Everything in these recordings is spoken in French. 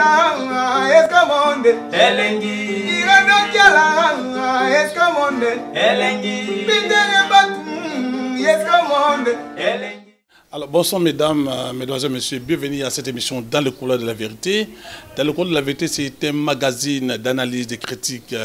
Alors bonsoir mesdames, mesdemoiselles, messieurs, bienvenue à cette émission Dans le couloir de la vérité. Dans le couloir de la vérité, c'est un magazine d'analyse, de critique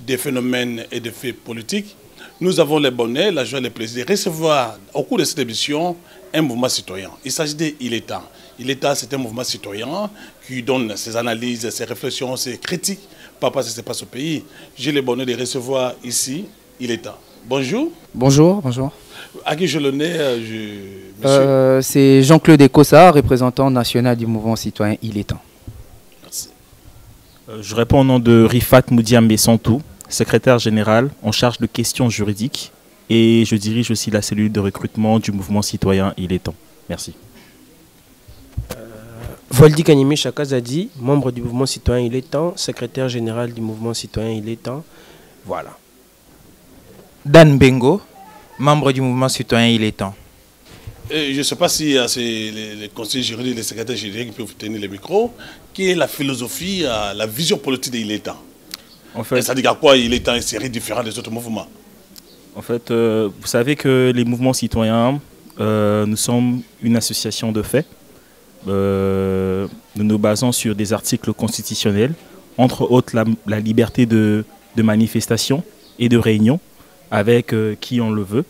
des phénomènes et des faits politiques. Nous avons le bonheur, la joie et le plaisir de recevoir au cours de cette émission un mouvement citoyen. Il s'agit de Il est temps. Il est temps, c'est un mouvement citoyen qui donne ses analyses, ses réflexions, ses critiques par rapport à ce qui se passe au pays. J'ai le bonheur de recevoir ici Il est temps. Bonjour. Bonjour, bonjour. À qui je l'honneur, c'est Jean-Claude Ekossa, représentant national du mouvement citoyen Il est temps. Merci. Je réponds au nom de Rifat Moudiambe Santou, secrétaire général en charge de questions juridiques, et je dirige aussi la cellule de recrutement du mouvement citoyen Il est temps. Merci. Voldi Kanime Chakazadi, membre du mouvement citoyen Il est temps, secrétaire général du mouvement citoyen Il est temps. Voilà. Dan Bengo, membre du mouvement citoyen Il est temps. Je ne sais pas si les conseillers juridiques, les secrétaires juridiques qui peuvent tenir le micro. Quelle est la philosophie, la vision politique de Il est temps? En fait, ça dit à quoi Il est temps serait différent des autres mouvements? En fait, vous savez que les mouvements citoyens, nous sommes une association de faits. Nous nous basons sur des articles constitutionnels, entre autres la liberté de manifestation et de réunion, avec qui on le veut.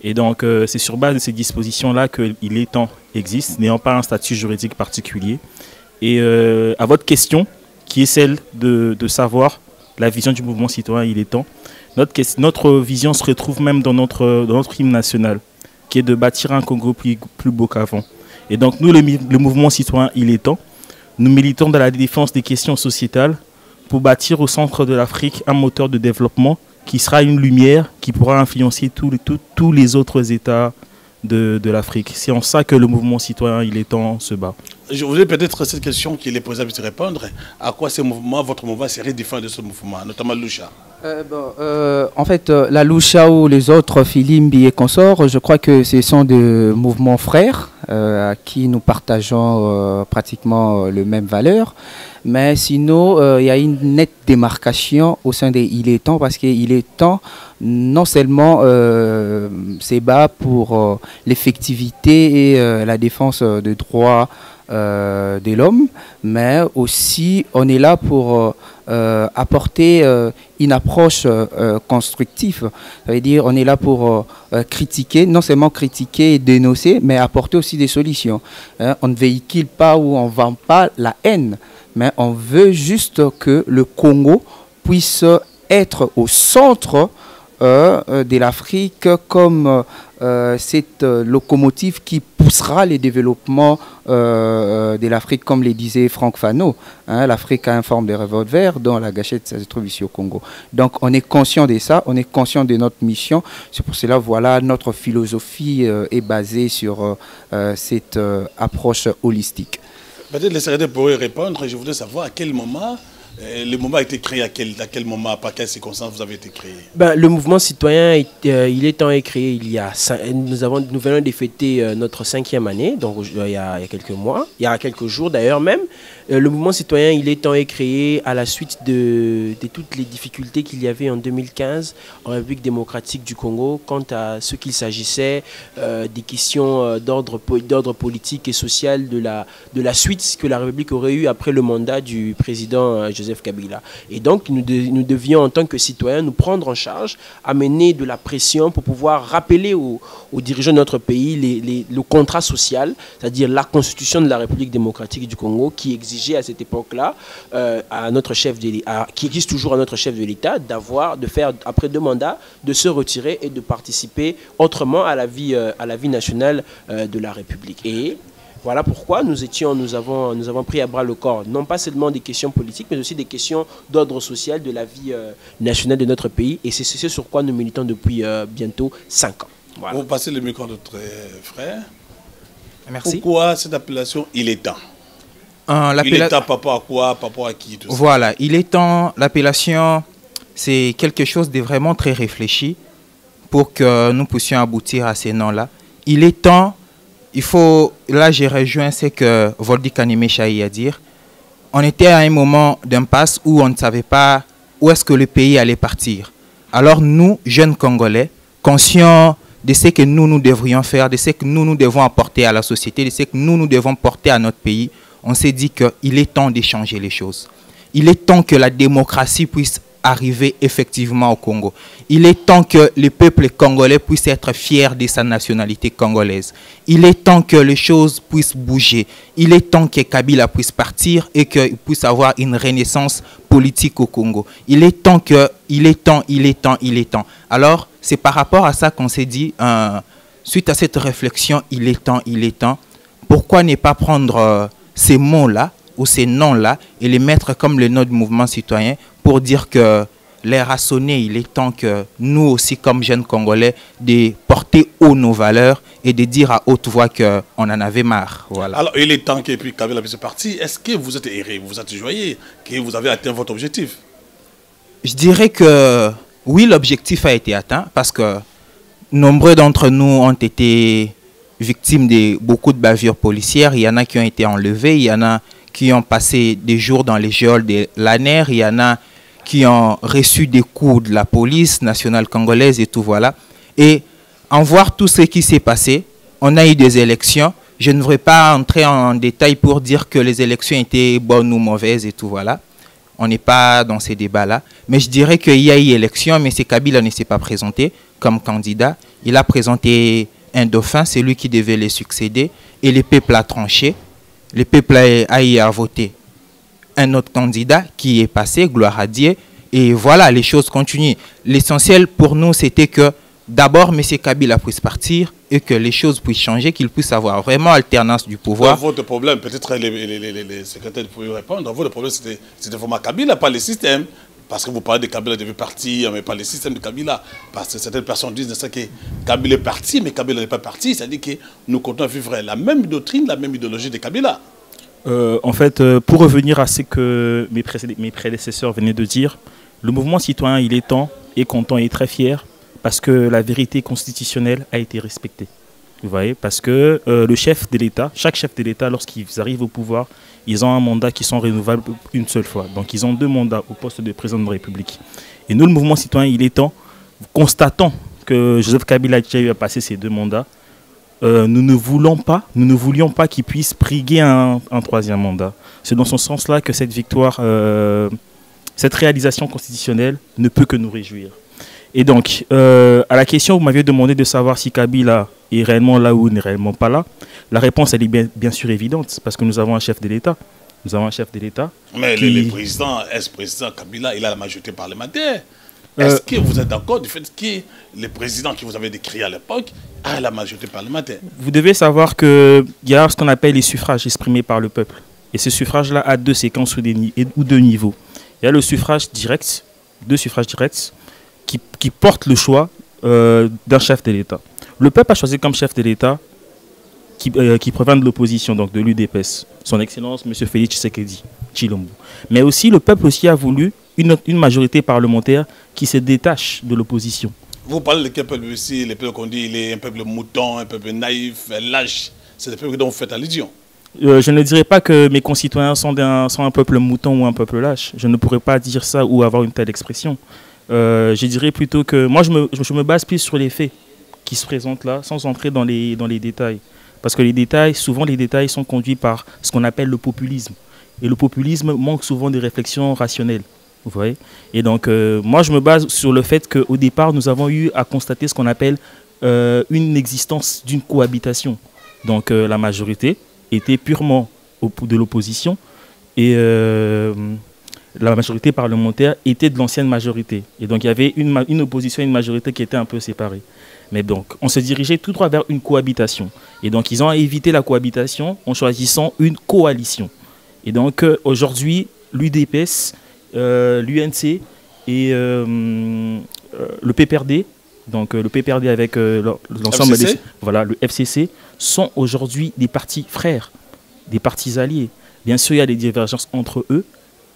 Et donc, c'est sur base de ces dispositions-là que Il est temps existe, n'ayant pas un statut juridique particulier. Et à votre question, qui est celle de savoir la vision du mouvement citoyen Il est temps, notre vision se retrouve même dans notre hymne national, qui est de bâtir un Congo plus beau qu'avant. Et donc, nous, le mouvement citoyen Il est temps, nous militons dans la défense des questions sociétales pour bâtir au centre de l'Afrique un moteur de développement qui sera une lumière qui pourra influencer tous les autres États de l'Afrique. C'est en ça que le mouvement citoyen Il est temps se bat. Je voudrais peut-être cette question qu'il est possible de répondre. À quoi votre mouvement serait différent de ce mouvement, notamment Loucha? En fait, la Loucha ou les autres, Filimbi et consorts, je crois que ce sont des mouvements frères à qui nous partageons pratiquement les mêmes valeurs. Mais sinon, il y a une nette démarcation au sein des Il est temps, parce qu'il est temps non seulement se bat pour l'effectivité et la défense des droits de l'homme, mais aussi on est là pour apporter une approche constructive. Ça veut dire on est là pour critiquer, non seulement critiquer et dénoncer, mais apporter aussi des solutions. On ne véhicule pas ou on ne vend pas la haine, mais on veut juste que le Congo puisse être au centre de l'Afrique comme cette locomotive qui poussera les développements de l'Afrique, comme le disait Franck Fano. L'Afrique a une forme de revolver dont la gâchette se trouve ici au Congo. Donc on est conscient de ça, on est conscient de notre mission. C'est pour cela, voilà, notre philosophie est basée sur cette approche holistique. Peut-être les secrétaires pourraient répondre. Je voudrais savoir à quel moment le mouvement a été créé, à quel moment, par quelles circonstances vous avez été créé? Le mouvement citoyen Il est temps est créé il y a nous venons de fêter notre 5e année, donc il y a quelques mois, il y a quelques jours d'ailleurs même. Le mouvement citoyen Il est temps est créé à la suite de toutes les difficultés qu'il y avait en 2015 en République démocratique du Congo quant à ce qu'il s'agissait des questions d'ordre politique et social de la suite que la République aurait eu après le mandat du président Joseph Kabila. Et donc nous devions en tant que citoyens nous prendre en charge, amener de la pression pour pouvoir rappeler aux dirigeants de notre pays le contrat social, c'est-à-dire la constitution de la République démocratique du Congo qui exigeait à cette époque-là à notre chef qui existe toujours à notre chef de l'État de faire après 2 mandats, de se retirer et de participer autrement à la vie nationale de la République. Et voilà pourquoi nous avons pris à bras le corps, non pas seulement des questions politiques, mais aussi des questions d'ordre social de la vie nationale de notre pays. Et c'est ce sur quoi nous militons depuis bientôt 5 ans. Voilà. Vous passez le micro à notre frère. Merci. Pourquoi cette appellation Il est temps? Il est temps par rapport à quoi, par rapport à qui tout ça? Voilà, Il est temps, l'appellation, c'est quelque chose de vraiment très réfléchi pour que nous puissions aboutir à ces noms-là. Il est temps, là j'ai rejoint ce que Voldi Kanime Chahi a dit, on était à un moment d'impasse où on ne savait pas où est-ce que le pays allait partir. Alors nous, jeunes Congolais, conscients de ce que nous devrions faire, de ce que nous devons apporter à la société, de ce que nous devons porter à notre pays, on s'est dit qu'il est temps de changer les choses. Il est temps que la démocratie puisse arriver effectivement au Congo. Il est temps que le peuple congolais puisse être fier de sa nationalité congolaise. Il est temps que les choses puissent bouger. Il est temps que Kabila puisse partir et qu'il puisse avoir une renaissance politique au Congo. Il est temps il est temps. Alors, c'est par rapport à ça qu'on s'est dit, suite à cette réflexion, il est temps. Pourquoi ne pas prendre ces mots-là ou ces noms-là et les mettre comme le nom du mouvement citoyen pour dire que l'ère a sonné, il est temps que nous aussi, comme jeunes Congolais, de porter haut nos valeurs et de dire à haute voix qu'on en avait marre. Voilà. Alors, il est temps que Kabila puisse partir. Est-ce que vous êtes erré, vous êtes joyeux, que vous avez atteint votre objectif? Je dirais que oui, l'objectif a été atteint parce que nombreux d'entre nous ont été victimes de beaucoup de bavures policières. Il y en a qui ont été enlevés, il y en a qui ont passé des jours dans les geôles de l'ANER, il y en a qui ont reçu des coups de la police nationale congolaise et tout, voilà. Et en voir tout ce qui s'est passé, on a eu des élections. Je ne voudrais pas entrer en détail pour dire que les élections étaient bonnes ou mauvaises et tout, voilà. On n'est pas dans ces débats-là. Mais je dirais qu'il y a eu élection, mais c'est Kabila ne s'est pas présenté comme candidat. Il a présenté un dauphin, c'est lui qui devait les succéder. Et le peuple a tranché. Le peuple a eu à voter un autre candidat qui est passé, gloire à Dieu. Et voilà, les choses continuent. L'essentiel pour nous, c'était que d'abord, M. Kabila puisse partir et que les choses puissent changer, qu'il puisse avoir vraiment alternance du pouvoir. Votre problème, peut-être les secrétaires pouvaient répondre, votre problème c'était vraiment Kabila, pas le système. Parce que vous parlez de Kabila devait partir, mais pas le système de Kabila. Parce que certaines personnes disent que Kabila est parti, mais Kabila n'est pas parti. C'est-à-dire que nous continuons à vivre la même doctrine, la même idéologie de Kabila. En fait, pour revenir à ce que mes prédécesseurs venaient de dire, le mouvement citoyen, il est temps, est content et très fier parce que la vérité constitutionnelle a été respectée. Vous voyez, parce que le chef de l'État, chaque chef de l'État, lorsqu'ils arrivent au pouvoir, ils ont un mandat qui sont renouvelables une seule fois. Donc ils ont 2 mandats au poste de président de la République. Et nous, le mouvement citoyen, il est temps, constatant que Joseph Kabila a déjà eu à passer ces 2 mandats, nous ne voulions pas qu'il puisse briguer un 3e mandat. C'est dans ce sens-là que cette victoire, cette réalisation constitutionnelle ne peut que nous réjouir. Et donc, à la question, vous m'aviez demandé de savoir si Kabila est réellement là ou n'est réellement pas là. La réponse, elle est bien sûr évidente, parce que nous avons un chef de l'État. Nous avons un chef de l'État. Mais le président, ex-président Kabila, il a la majorité parlementaire. Est-ce que vous êtes d'accord du fait que le président que vous avez décrit à l'époque a la majorité parlementaire? Vous devez savoir qu'il y a ce qu'on appelle les suffrages exprimés par le peuple. Et ce suffrage-là a 2 séquences ou 2 niveaux. Il y a le suffrage direct, 2 suffrages directs, qui portent le choix d'un chef de l'État. Le peuple a choisi comme chef de l'État qui provient de l'opposition, donc de l'UDPS, son Excellence M. Félix Tshisekedi Tshilombo. Mais aussi, le peuple aussi a voulu une majorité parlementaire qui se détache de l'opposition. Vous parlez de quel peuple aussi? Le peuple qu'on dit, il est un peuple mouton, un peuple naïf, lâche. C'est le peuple dont vous faites allusion. Je ne dirais pas que mes concitoyens sont un peuple mouton ou un peuple lâche. Je ne pourrais pas dire ça ou avoir une telle expression. Je dirais plutôt que moi, je me base plus sur les faits qui se présentent là, sans entrer dans les détails. Parce que souvent les détails sont conduits par ce qu'on appelle le populisme. Et le populisme manque souvent de réflexions rationnelles. Vous voyez? Et donc, moi, je me base sur le fait qu'au départ, nous avons eu à constater ce qu'on appelle une existence d'une cohabitation. Donc, la majorité était purement de l'opposition et la majorité parlementaire était de l'ancienne majorité. Et donc, il y avait une opposition et une majorité qui étaient un peu séparées. Mais donc, on se dirigeait tout droit vers une cohabitation. Et donc, ils ont évité la cohabitation en choisissant une coalition. Et donc, aujourd'hui, l'UDPS, l'UNC et le PPRD, donc le PPRD avec l'ensemble des... Voilà, le FCC, sont aujourd'hui des partis frères, des partis alliés. Bien sûr, il y a des divergences entre eux,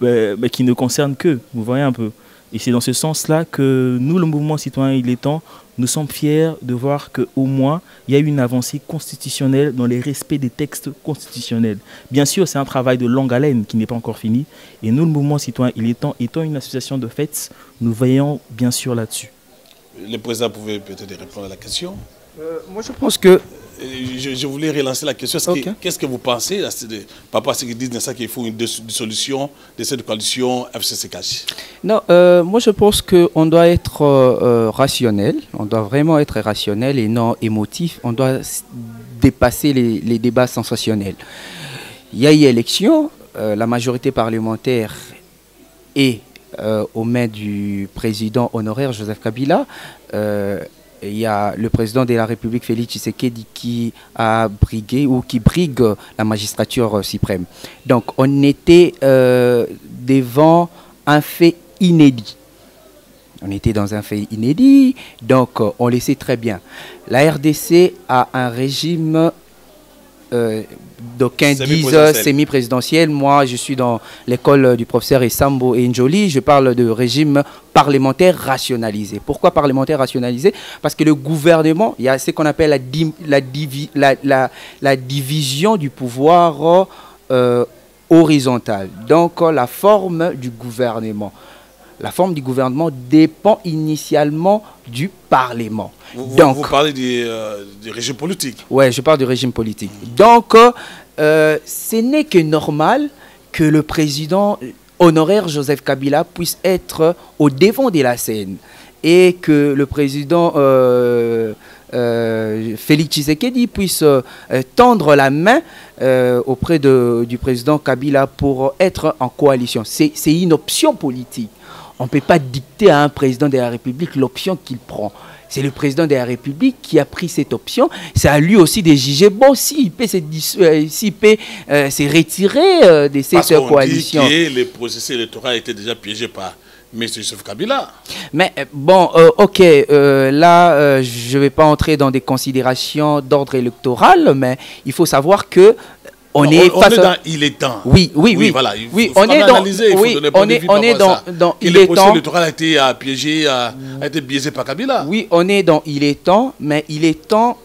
mais qui ne concernent qu'eux, vous voyez un peu. Et c'est dans ce sens-là que nous, le mouvement citoyen Il est temps, nous sommes fiers de voir qu'au moins, il y a eu une avancée constitutionnelle dans les respects des textes constitutionnels. Bien sûr, c'est un travail de longue haleine qui n'est pas encore fini. Et nous, le mouvement citoyen Il est temps, étant une association de fait, nous veillons bien sûr là-dessus. Le président pouvait peut-être répondre à la question. Moi, je pense que... Je voulais relancer la question. Okay. Qu'est-ce que vous pensez par rapport à ce qu'ils disent qu'il faut une dissolution de cette coalition FCC-CACH? Non, moi je pense qu'on doit être rationnel. On doit vraiment être rationnel et non émotif. On doit dépasser les débats sensationnels. Il y a eu élection. La majorité parlementaire est aux mains du président honoraire Joseph Kabila. Il y a le président de la République, Félix Tshisekedi, qui a brigué ou qui brigue la magistrature suprême. Donc, on était devant un fait inédit. On était dans un fait inédit, donc on le sait très bien. La RDC a un régime, d'aucuns disent semi-présidentiel. Moi, je suis dans l'école du professeur Essambo et Njoli. Je parle de régime parlementaire rationalisé. Pourquoi parlementaire rationalisé? Parce que le gouvernement, il y a ce qu'on appelle la division du pouvoir horizontale. Donc, la forme du gouvernement. La forme du gouvernement dépend initialement du Parlement. Vous parlez du régime politique. Oui, je parle du régime politique. Donc, ce n'est que normal que le président honoraire Joseph Kabila puisse être au devant de la scène et que le président Félix Tshisekedi puisse tendre la main auprès du président Kabila pour être en coalition. C'est une option politique. On ne peut pas dicter à un président de la République l'option qu'il prend. C'est le président de la République qui a pris cette option. C'est à lui aussi de juger. Bon, s'il peut se retirer de cette coalition. Parce qu'on dit que le processus électoral était déjà piégé par M. Joseph Kabila. Mais bon, ok, là, je ne vais pas entrer dans des considérations d'ordre électoral, mais il faut savoir que on est dans il est temps. Oui, voilà. Oui, on est dans il est temps. Le processus électoral a été piégé, a été biaisé par Kabila. Oui, on est dans il est temps, mais il est temps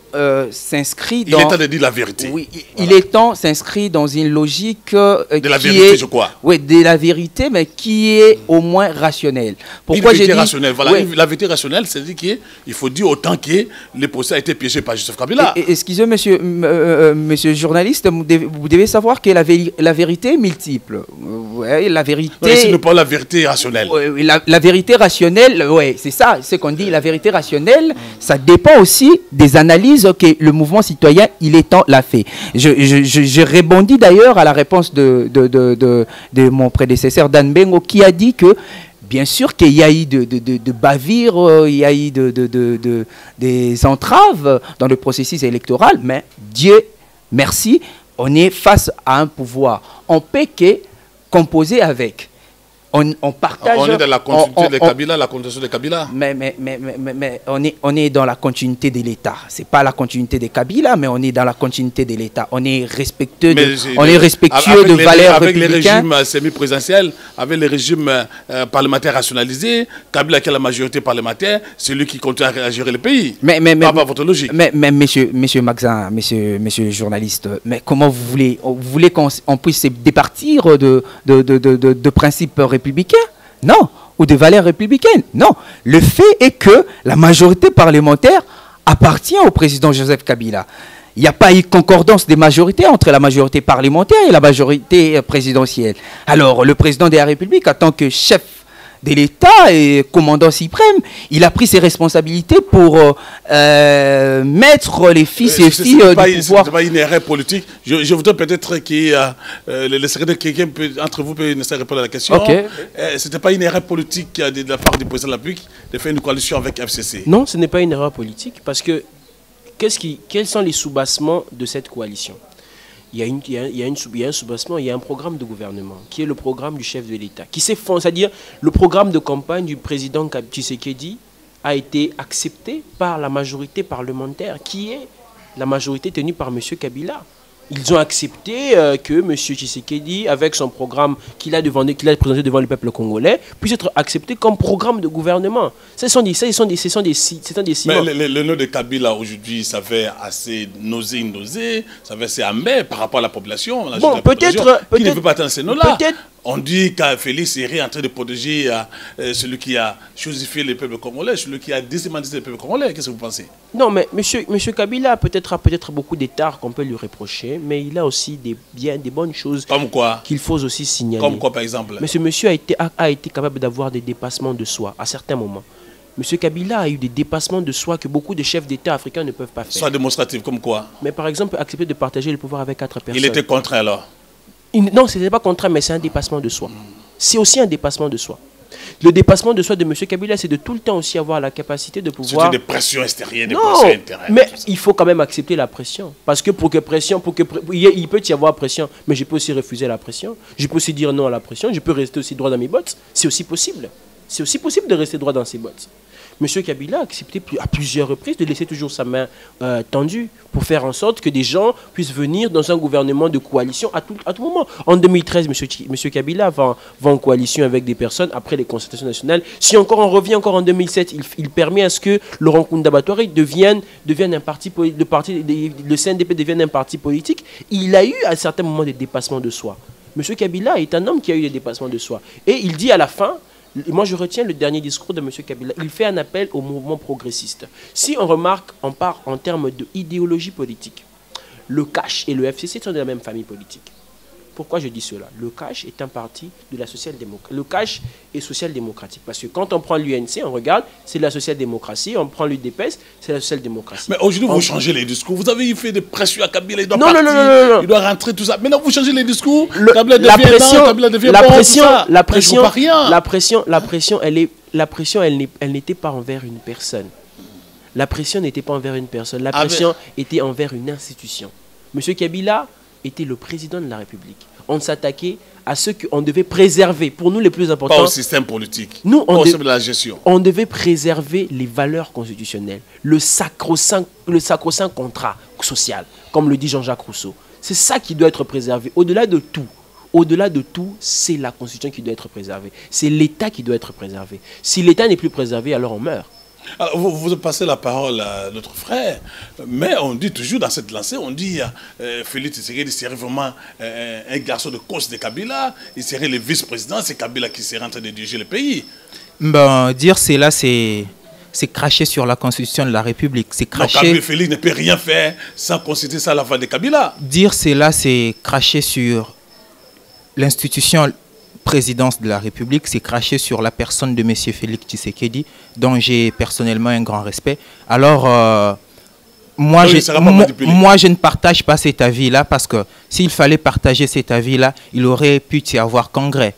s'inscrit dans... Il est temps de dire la vérité. Oui, il est temps s'inscrit dans une logique de la vérité, je crois. Oui, de la vérité, mais qui est au moins rationnelle. Pourquoi j'ai dit rationnelle, voilà, oui. La vérité rationnelle, c'est-à-dire qu'il faut dire autant que le procès a été piégé par Joseph Kabila. Excusez, monsieur le journaliste, vous devez savoir que la vérité est multiple. Ouais, la vérité... Non, ce n'est pas la vérité rationnelle. La vérité rationnelle, oui, c'est ça, c'est qu'on dit. La vérité rationnelle, ça dépend aussi des analyses que le mouvement citoyen, il est temps, l'a fait. Je rebondis d'ailleurs à la réponse de mon prédécesseur Dan Bengo qui a dit que bien sûr qu'il y a eu de bavures, il y a eu des entraves dans le processus électoral, mais Dieu merci, on est face à un pouvoir. On peut que composer avec. On partage... On est dans la continuité de Kabila, la continuation de Kabila. Mais on est dans la continuité de l'État. Ce n'est pas la continuité de Kabila, mais on est dans la continuité de l'État. On est respectueux de valeurs républicaines. Avec les régimes semi-présidentiels, avec les régimes parlementaires rationalisés, Kabila qui a la majorité parlementaire, c'est lui qui continue à gérer le pays. Pas votre logique. Mais monsieur Maxin, monsieur le journaliste, mais comment vous voulez qu'on puisse se départir de principes républicains? Non. Ou des valeurs républicaines? Non. Le fait est que la majorité parlementaire appartient au président Joseph Kabila. Il n'y a pas eu concordance des majorités entre la majorité parlementaire et la majorité présidentielle. Alors, le président de la République, en tant que chef de l'État et commandant suprême, il a pris ses responsabilités pour mettre les fils et filles du pouvoir. Ce n'est pas une erreur politique. Je voudrais peut-être que le secrétaire, quelqu'un entre vous peut répondre à la question. Okay. Ce n'était pas une erreur politique de la part du président de la République de faire une coalition avec FCC? Non, ce n'est pas une erreur politique parce que quels sont les soubassements de cette coalition? Il y a un soubassement, il y a un programme de gouvernement qui est le programme du chef de l'État, qui s'effondre, c'est-à-dire le programme de campagne du président Tshisekedi a été accepté par la majorité parlementaire, qui est la majorité tenue par M. Kabila. Ils ont accepté que M. Tshisekedi, avec son programme qu'il a présenté devant le peuple congolais, puisse être accepté comme programme de gouvernement. Ce sont des ciments. Mais le nom de Kabila aujourd'hui, ça fait assez nausée, ça fait assez amer par rapport à la population. Bon, peut-être... Qui ne veut pas attendre ces noms-là. On dit que Félix est en train de protéger celui qui a chosifié le peuple congolais, celui qui a déshumaniser le peuple congolais. Qu'est-ce que vous pensez? Non, mais monsieur Kabila a peut-être beaucoup d'états qu'on peut lui reprocher, mais il a aussi des bonnes choses. Comme quoi? Qu'il faut aussi signaler. Comme quoi, par exemple? Monsieur a été capable d'avoir des dépassements de soi à certains moments. Monsieur Kabila a eu des dépassements de soi que beaucoup de chefs d'État africains ne peuvent pas faire. Soit démonstratif, comme quoi? Mais par exemple, accepter de partager le pouvoir avec 4 personnes. Il était contraint alors? Non, ce n'était pas contraint, mais c'est un dépassement de soi. C'est aussi un dépassement de soi. Le dépassement de soi de M. Kabila, c'est de tout le temps aussi avoir la capacité de pouvoir... C'était des pressions extérieures, des pressions intérieures. Mais il faut quand même accepter la pression. Parce que il peut y avoir pression, mais je peux aussi refuser la pression. Je peux aussi dire non à la pression. Je peux rester aussi droit dans mes bottes. C'est aussi possible. C'est aussi possible de rester droit dans ses bottes. M. Kabila a accepté à plusieurs reprises de laisser toujours sa main tendue pour faire en sorte que des gens puissent venir dans un gouvernement de coalition à tout moment. En 2013, M. Kabila va en coalition avec des personnes après les consultations nationales. Si on revient encore en 2007, il permet à ce que Laurent Nkunda Batouari devienne un parti, le CNDP devienne un parti politique. Il a eu à certains moments des dépassements de soi. M. Kabila est un homme qui a eu des dépassements de soi. Et il dit à la fin... Moi, je retiens le dernier discours de M. Kabila. Il fait un appel au mouvement progressiste. Si on remarque, on part en termes d'idéologie politique. Le CACH et le FCC sont de la même famille politique. Pourquoi je dis cela? Le CACH est un parti de la social-démocratie. Le CACH est social-démocratique. Parce que quand on prend l'UNC, on regarde, c'est la social-démocratie. On prend l'UDPS, c'est la social-démocratie. Mais aujourd'hui, vous changez les discours. Vous avez fait des pressions à Kabila. Il doit partir, non. Il doit rentrer, tout ça. Maintenant, vous changez les discours. La pression, elle n'était pas envers une personne. La pression n'était pas envers une personne. La pression était envers une institution. M. Kabila était le président de la République. On s'attaquait à ce qu'on devait préserver. Pour nous, les plus importants... Pas au système politique. Nous, de la gestion. On devait préserver les valeurs constitutionnelles. Le sacro-saint contrat social, comme le dit Jean-Jacques Rousseau. C'est ça qui doit être préservé. Au-delà de tout, c'est la Constitution qui doit être préservée. C'est l'État qui doit être préservé. Si l'État n'est plus préservé, alors on meurt. Alors, vous passez la parole à notre frère, mais on dit toujours dans cette lancée, on dit Félix Tshisekedi serait vraiment un garçon de cause de Kabila, il serait le vice-président, c'est Kabila qui serait en train de diriger le pays. Ben, dire cela, c'est cracher sur la Constitution de la République. C'est cracher... Donc, Félix ne peut rien faire sans considérer ça la voix de Kabila. Dire cela, c'est cracher sur l'institution présidence de la République, c'est cracher sur la personne de M. Félix Tshisekedi, dont j'ai personnellement un grand respect. Alors, moi, je ne partage pas cet avis-là, parce que s'il fallait partager cet avis-là, il aurait pu y avoir congrès.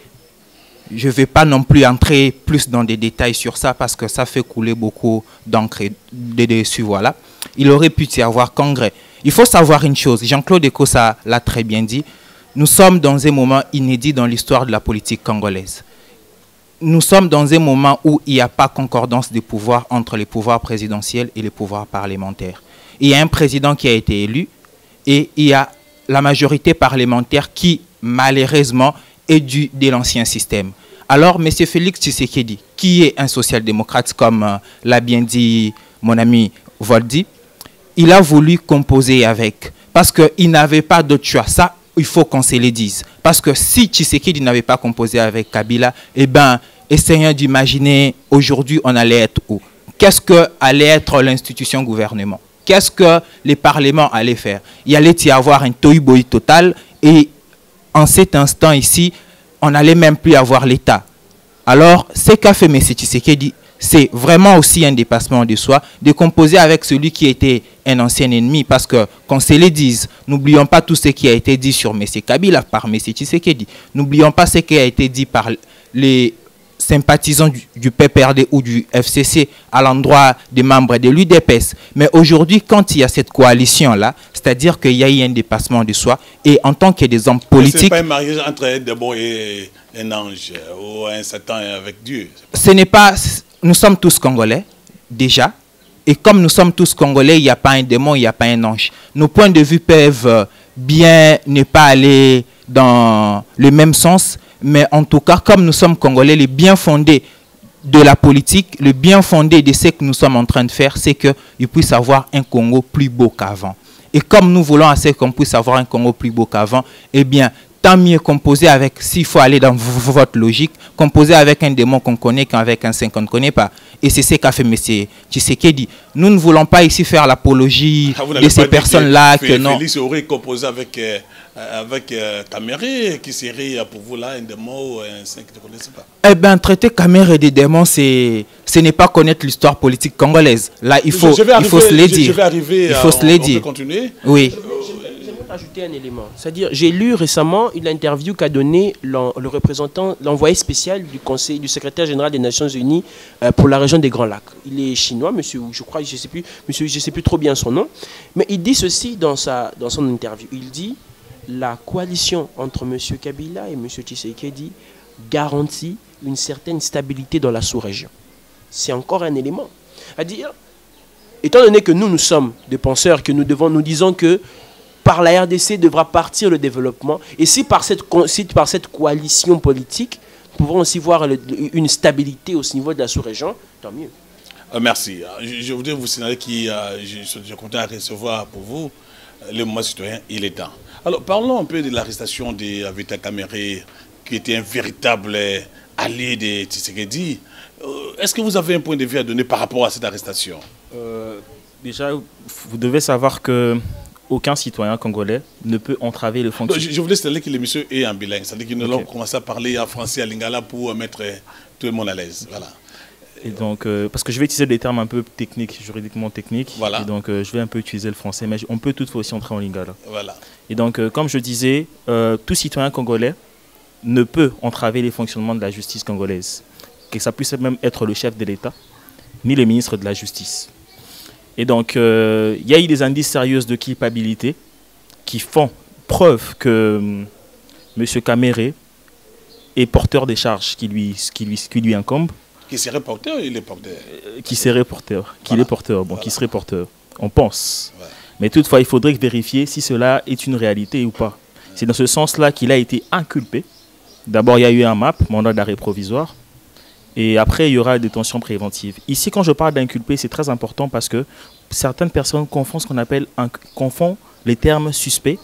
Je ne vais pas non plus entrer plus dans des détails sur ça, parce que ça fait couler beaucoup d'encre dessus, voilà. Il aurait pu y avoir congrès. Il faut savoir une chose, Jean-Claude Ekosa l'a très bien dit, nous sommes dans un moment inédit dans l'histoire de la politique congolaise. Nous sommes dans un moment où il n'y a pas concordance des pouvoirs entre les pouvoirs présidentiels et les pouvoirs parlementaires. Il y a un président qui a été élu et il y a la majorité parlementaire qui, malheureusement, est due de l'ancien système. Alors, M. Félix Tshisekedi, qui est un social-démocrate, comme l'a bien dit mon ami Voldi, il a voulu composer avec, parce qu'il n'avait pas d'autre choix. Ça, il faut qu'on se le dise. Parce que si Tshisekedi n'avait pas composé avec Kabila, eh bien, essayons d'imaginer aujourd'hui on allait être où? Qu'est-ce que allait être l'institution gouvernement? Qu'est-ce que les parlements allaient faire? Il allait y avoir un tohu-bohu total et en cet instant ici, on n'allait même plus avoir l'État. Alors, ce qu'a fait M. Tshisekedi, c'est vraiment aussi un dépassement de soi, de composer avec celui qui était un ancien ennemi, parce que, qu'on se le dise, n'oublions pas tout ce qui a été dit sur M. Kabila par M. Tshisekedi. N'oublions pas ce qui a été dit par les sympathisants du PPRD ou du FCC à l'endroit des membres de l'UDPS. Mais aujourd'hui, quand il y a cette coalition-là, c'est-à-dire qu'il y a eu un dépassement de soi, et en tant que des hommes politiques... Ce n'est pas un mariage entre un démon et un ange, ou un Satan avec Dieu. Ce n'est pas... Nous sommes tous Congolais, déjà. Et comme nous sommes tous Congolais, il n'y a pas un démon, il n'y a pas un ange. Nos points de vue peuvent bien ne pas aller dans le même sens. Mais en tout cas, comme nous sommes Congolais, les bien fondés de la politique, le bien fondé de ce que nous sommes en train de faire, c'est qu'il puisse avoir un Congo plus beau qu'avant. Et comme nous voulons assez qu'on puisse avoir un Congo plus beau qu'avant, eh bien, tant mieux composer avec, s'il faut aller dans votre logique, composer avec un démon qu'on connaît qu'avec un saint qu'on ne connaît pas. Et c'est ce qu'a fait M. Tshisekedi. Nous ne voulons pas ici faire l'apologie de ces personnes-là. Félix aurait composé avec Kamere, qui serait pour vous là un démon ou un saint que vous ne connaissez pas. Eh bien, traiter Kamere des démons, ce n'est pas connaître l'histoire politique congolaise. Là, il faut se le dire. Je vais arriver, il faut se le dire. On peut continuer? Oui. J'aimerais ajouter un élément. C'est-à-dire, j'ai lu récemment une interview qu'a donné le représentant, l'envoyé spécial du Conseil, du secrétaire général des Nations Unies pour la région des Grands Lacs. Il est chinois, monsieur, je crois, je sais plus trop bien son nom. Mais il dit ceci dans son interview. Il dit: la coalition entre M. Kabila et M. Tshisekedi garantit une certaine stabilité dans la sous-région. C'est encore un élément. C'est-à-dire, étant donné que nous sommes des penseurs, que nous disons que par la RDC devra partir le développement, et si par cette coalition politique, nous pouvons aussi voir une stabilité au niveau de la sous-région, tant mieux. Merci. Je voudrais vous signaler que je comptais à recevoir pour vous le mouvement citoyen, il est temps. Alors, parlons un peu de l'arrestation de Vital Kamerhe, qui était un véritable allié de Tshisekedi. Est-ce que vous avez un point de vue à donner par rapport à cette arrestation? Déjà, vous devez savoir que aucun citoyen congolais ne peut entraver le fonctionnement. Je voulais signaler que le monsieur est en bilingue, c'est-à-dire qu'il a commencé à parler en français à Lingala pour mettre tout le monde à l'aise. Voilà. Et donc, parce que je vais utiliser des termes un peu techniques, juridiquement techniques. Voilà. Et donc, je vais un peu utiliser le français, mais on peut toutefois aussi entrer en Lingala. Voilà. Et donc, comme je disais, tout citoyen congolais ne peut entraver les fonctionnements de la justice congolaise. Que ça puisse même être le chef de l'État, ni le ministre de la Justice. Et donc, il y a eu des indices sérieux de culpabilité qui font preuve que M. Kamerhe est porteur des charges qui lui incombent. Qui serait porteur, il est porteur. Qui serait porteur, qu'il est porteur, bon, qui serait porteur, on pense. Ouais. Mais toutefois, il faudrait vérifier si cela est une réalité ou pas. C'est dans ce sens-là qu'il a été inculpé. D'abord, il y a eu un MAP, mandat d'arrêt provisoire. Et après, il y aura la détention préventive. Ici, quand je parle d'inculpé, c'est très important parce que certaines personnes confondent ce qu'on appelle les termes suspect,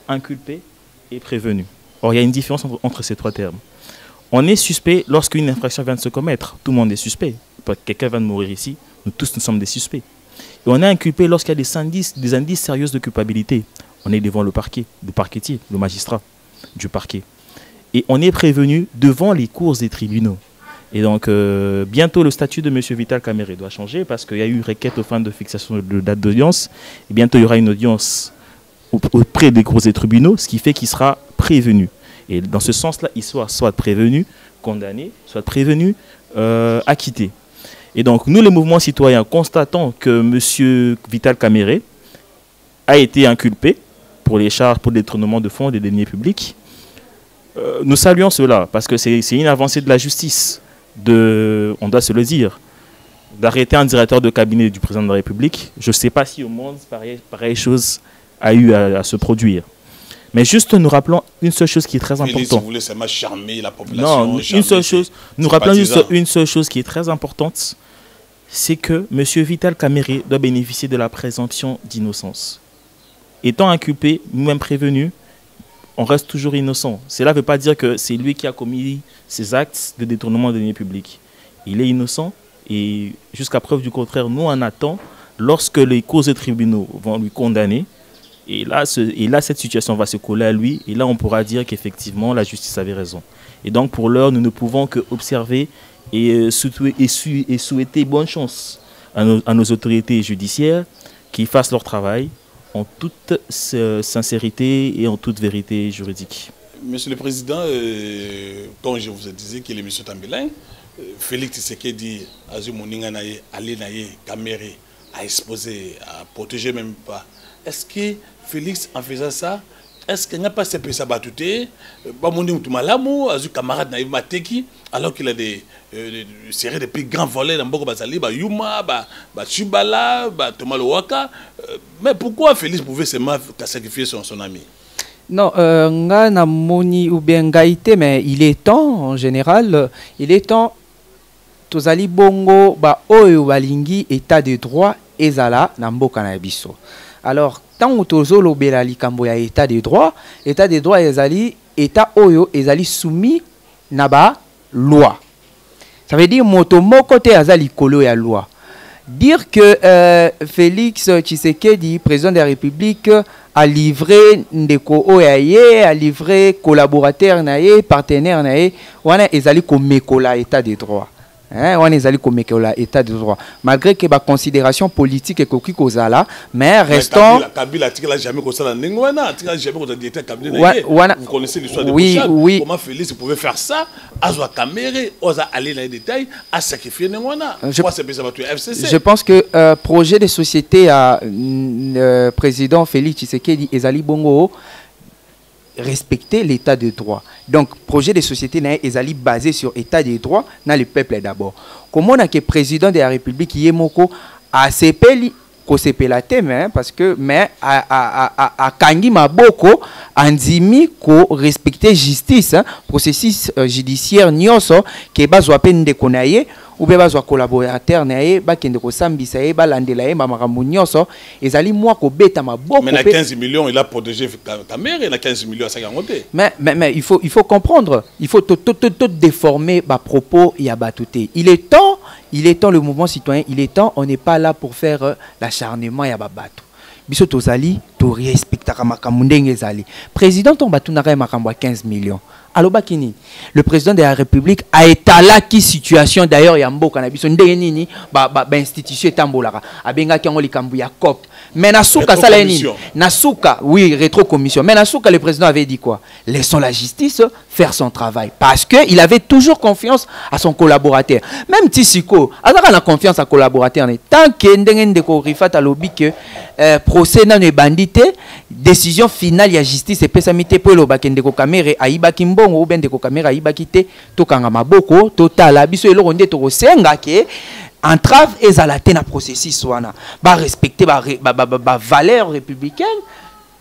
inculpé et prévenu. Or, il y a une différence entre ces trois termes. On est suspect lorsqu'une infraction vient de se commettre. Tout le monde est suspect. Quelqu'un vient de mourir ici. Nous tous, nous sommes des suspects. Et on est inculpé lorsqu'il y a des indices sérieux de culpabilité. On est devant le parquet, le parquetier, le magistrat du parquet. Et on est prévenu devant les cours des tribunaux. Et donc, bientôt, le statut de M. Vital Kamerhe doit changer parce qu'il y a eu une requête aux fins de fixation de date d'audience. Et bientôt, il y aura une audience auprès des cours des tribunaux, ce qui fait qu'il sera prévenu. Et dans ce sens-là, il soit prévenu, condamné, soit prévenu, acquitté. Et donc, nous, les mouvements citoyens, constatons que M. Vital Kamerhe a été inculpé pour les charges pour détournement de fonds et des deniers publics. Nous saluons cela parce que c'est une avancée de la justice, on doit se le dire, d'arrêter un directeur de cabinet du président de la République. Je ne sais pas si au monde, pareille chose a eu à se produire. Mais juste nous rappelons une seule chose qui est très importante. Si vous voulez seulement charmer la population. Non, une seule chose. Nous rappelons juste une seule chose qui est très importante, c'est que M. Vital Kamerhe doit bénéficier de la présomption d'innocence. Étant inculpé, nous-mêmes prévenus, on reste toujours innocent. Cela ne veut pas dire que c'est lui qui a commis ces actes de détournement de deniers publics. Il est innocent et jusqu'à preuve du contraire, nous en attendons lorsque les causes des tribunaux vont lui condamner. Et là, cette situation va se coller à lui. Et là, on pourra dire qu'effectivement, la justice avait raison. Et donc, pour l'heure, nous ne pouvons qu'observer et souhaiter bonne chance à nos autorités judiciaires qui fassent leur travail en toute sincérité et en toute vérité juridique. Monsieur le Président, comme je vous ai dit qu'il est M. Tambelin, Félix Tshisekedi, Azumouninga Ali Naye, Kamerhe, a exposé, a protégé même pas. Est-ce que Félix, en faisant ça, est-ce qu'il n'y a pas ces personnes battues? Bamouni Moutoumalamu, Azu camarade Naïv Mateki, alors qu'il a des séries de plus grands volets dans Boko Basali, Yuma, Chibala, Tomalowaka. Mais pourquoi Félix pouvait seulement sacrifier son ami? Non, nga na moni ou bien gaïté, mais il est temps, en général, il est temps, tozali bongo, oyo balingi, état de droit, ezala, namboka na biso. Alors, tant que tozolo bela likambo ya état de droit ezali, état oyo, ezali soumis naba loi. Ça veut dire, moto moko te azali kolo ya loi. Dire que Félix Tshisekedi, président de la République, a livré ndeko oyaye, a livré collaborateur naye, partenaire naye, wana ezali komekola état de droit. On ezali komekola état de droit. Malgré que ba considération politique et koki kozala, mais restons. Kabila tika jamais kosala ningwana, tika jamais kosala diété Kabila. Vous connaissez l'histoire de Bouchard. Comment Félix pouvait faire ça? Azwa caméré, osa aller dans les détails, à sacrifier ningwana. Je pense que projet de société à président Félix Tshisekedi ezali bongo respecter l'état de droit. Donc, projet de société est basé sur l'état de droit dans le peuple d'abord. Comment on a que président de la République Yemoko a sepeli ko sepela teme parce que mais a kangi maboko andimi ko respecter justice processus judiciaire nyonso ke bazwa pende konaye ou bien bazwa collaborateur naye ba kende ko sambisa ye ba landela ye makambo nyonso ezali moi ko beta maboko. Mais na 15 millions il a protégé Kamere, il a 15 millions à 50 côté. Mais il faut comprendre, il faut tout déformer ba propos ya batouté. Il est temps le mouvement citoyen, il est temps, on n'est pas là pour faire l'acharnement ya babato. Biso tozali to respectaka makambo ndenge ezali. Président ton batunaka makambo 15 millions. Alobakini, le président de la République a étalé qui situation d'ailleurs ya mboka na biso ndenge nini ba institution etambolaka abenga ki ngoli kambu ya COP. Mais nasuka sala nini? Nasuka, oui, rétro-commission. Mais nasuka le président avait dit quoi? Laissons la justice faire son travail parce que il avait toujours confiance à son collaborateur. Même Tissiko, azaka na confiance à collaborateur tant que ndenge ndeko rifata lobi que procès na ne bandité, décision finale ya justice epesamite po lo bakendeko Kamere ayibaki mbongo ou bendeko Kamere ayibaki te tokanga maboko totala biso eloko nde to senga ke entrave ezalate na processus wana ba respecter ba valeur républicaine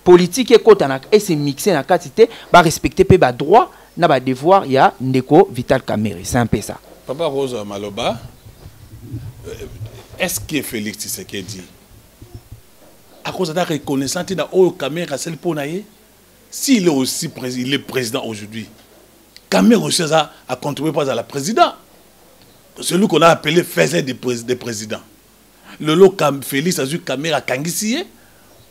politique ekota et se mixer na katité ba respecter pe ba droit na ba devoir ya ndeko Vital Kamere. C'est un peu ça. Papa Rose Maloba, est-ce que Félix Tshisekedi à cause de la reconnaissance de la Kamere s'il est aussi président aujourd'hui, Kamere aussi a contribué pas à la présidence. Celui qu'on a appelé faisait des présidents. Le lot Félix a eu Kamere à Kangisie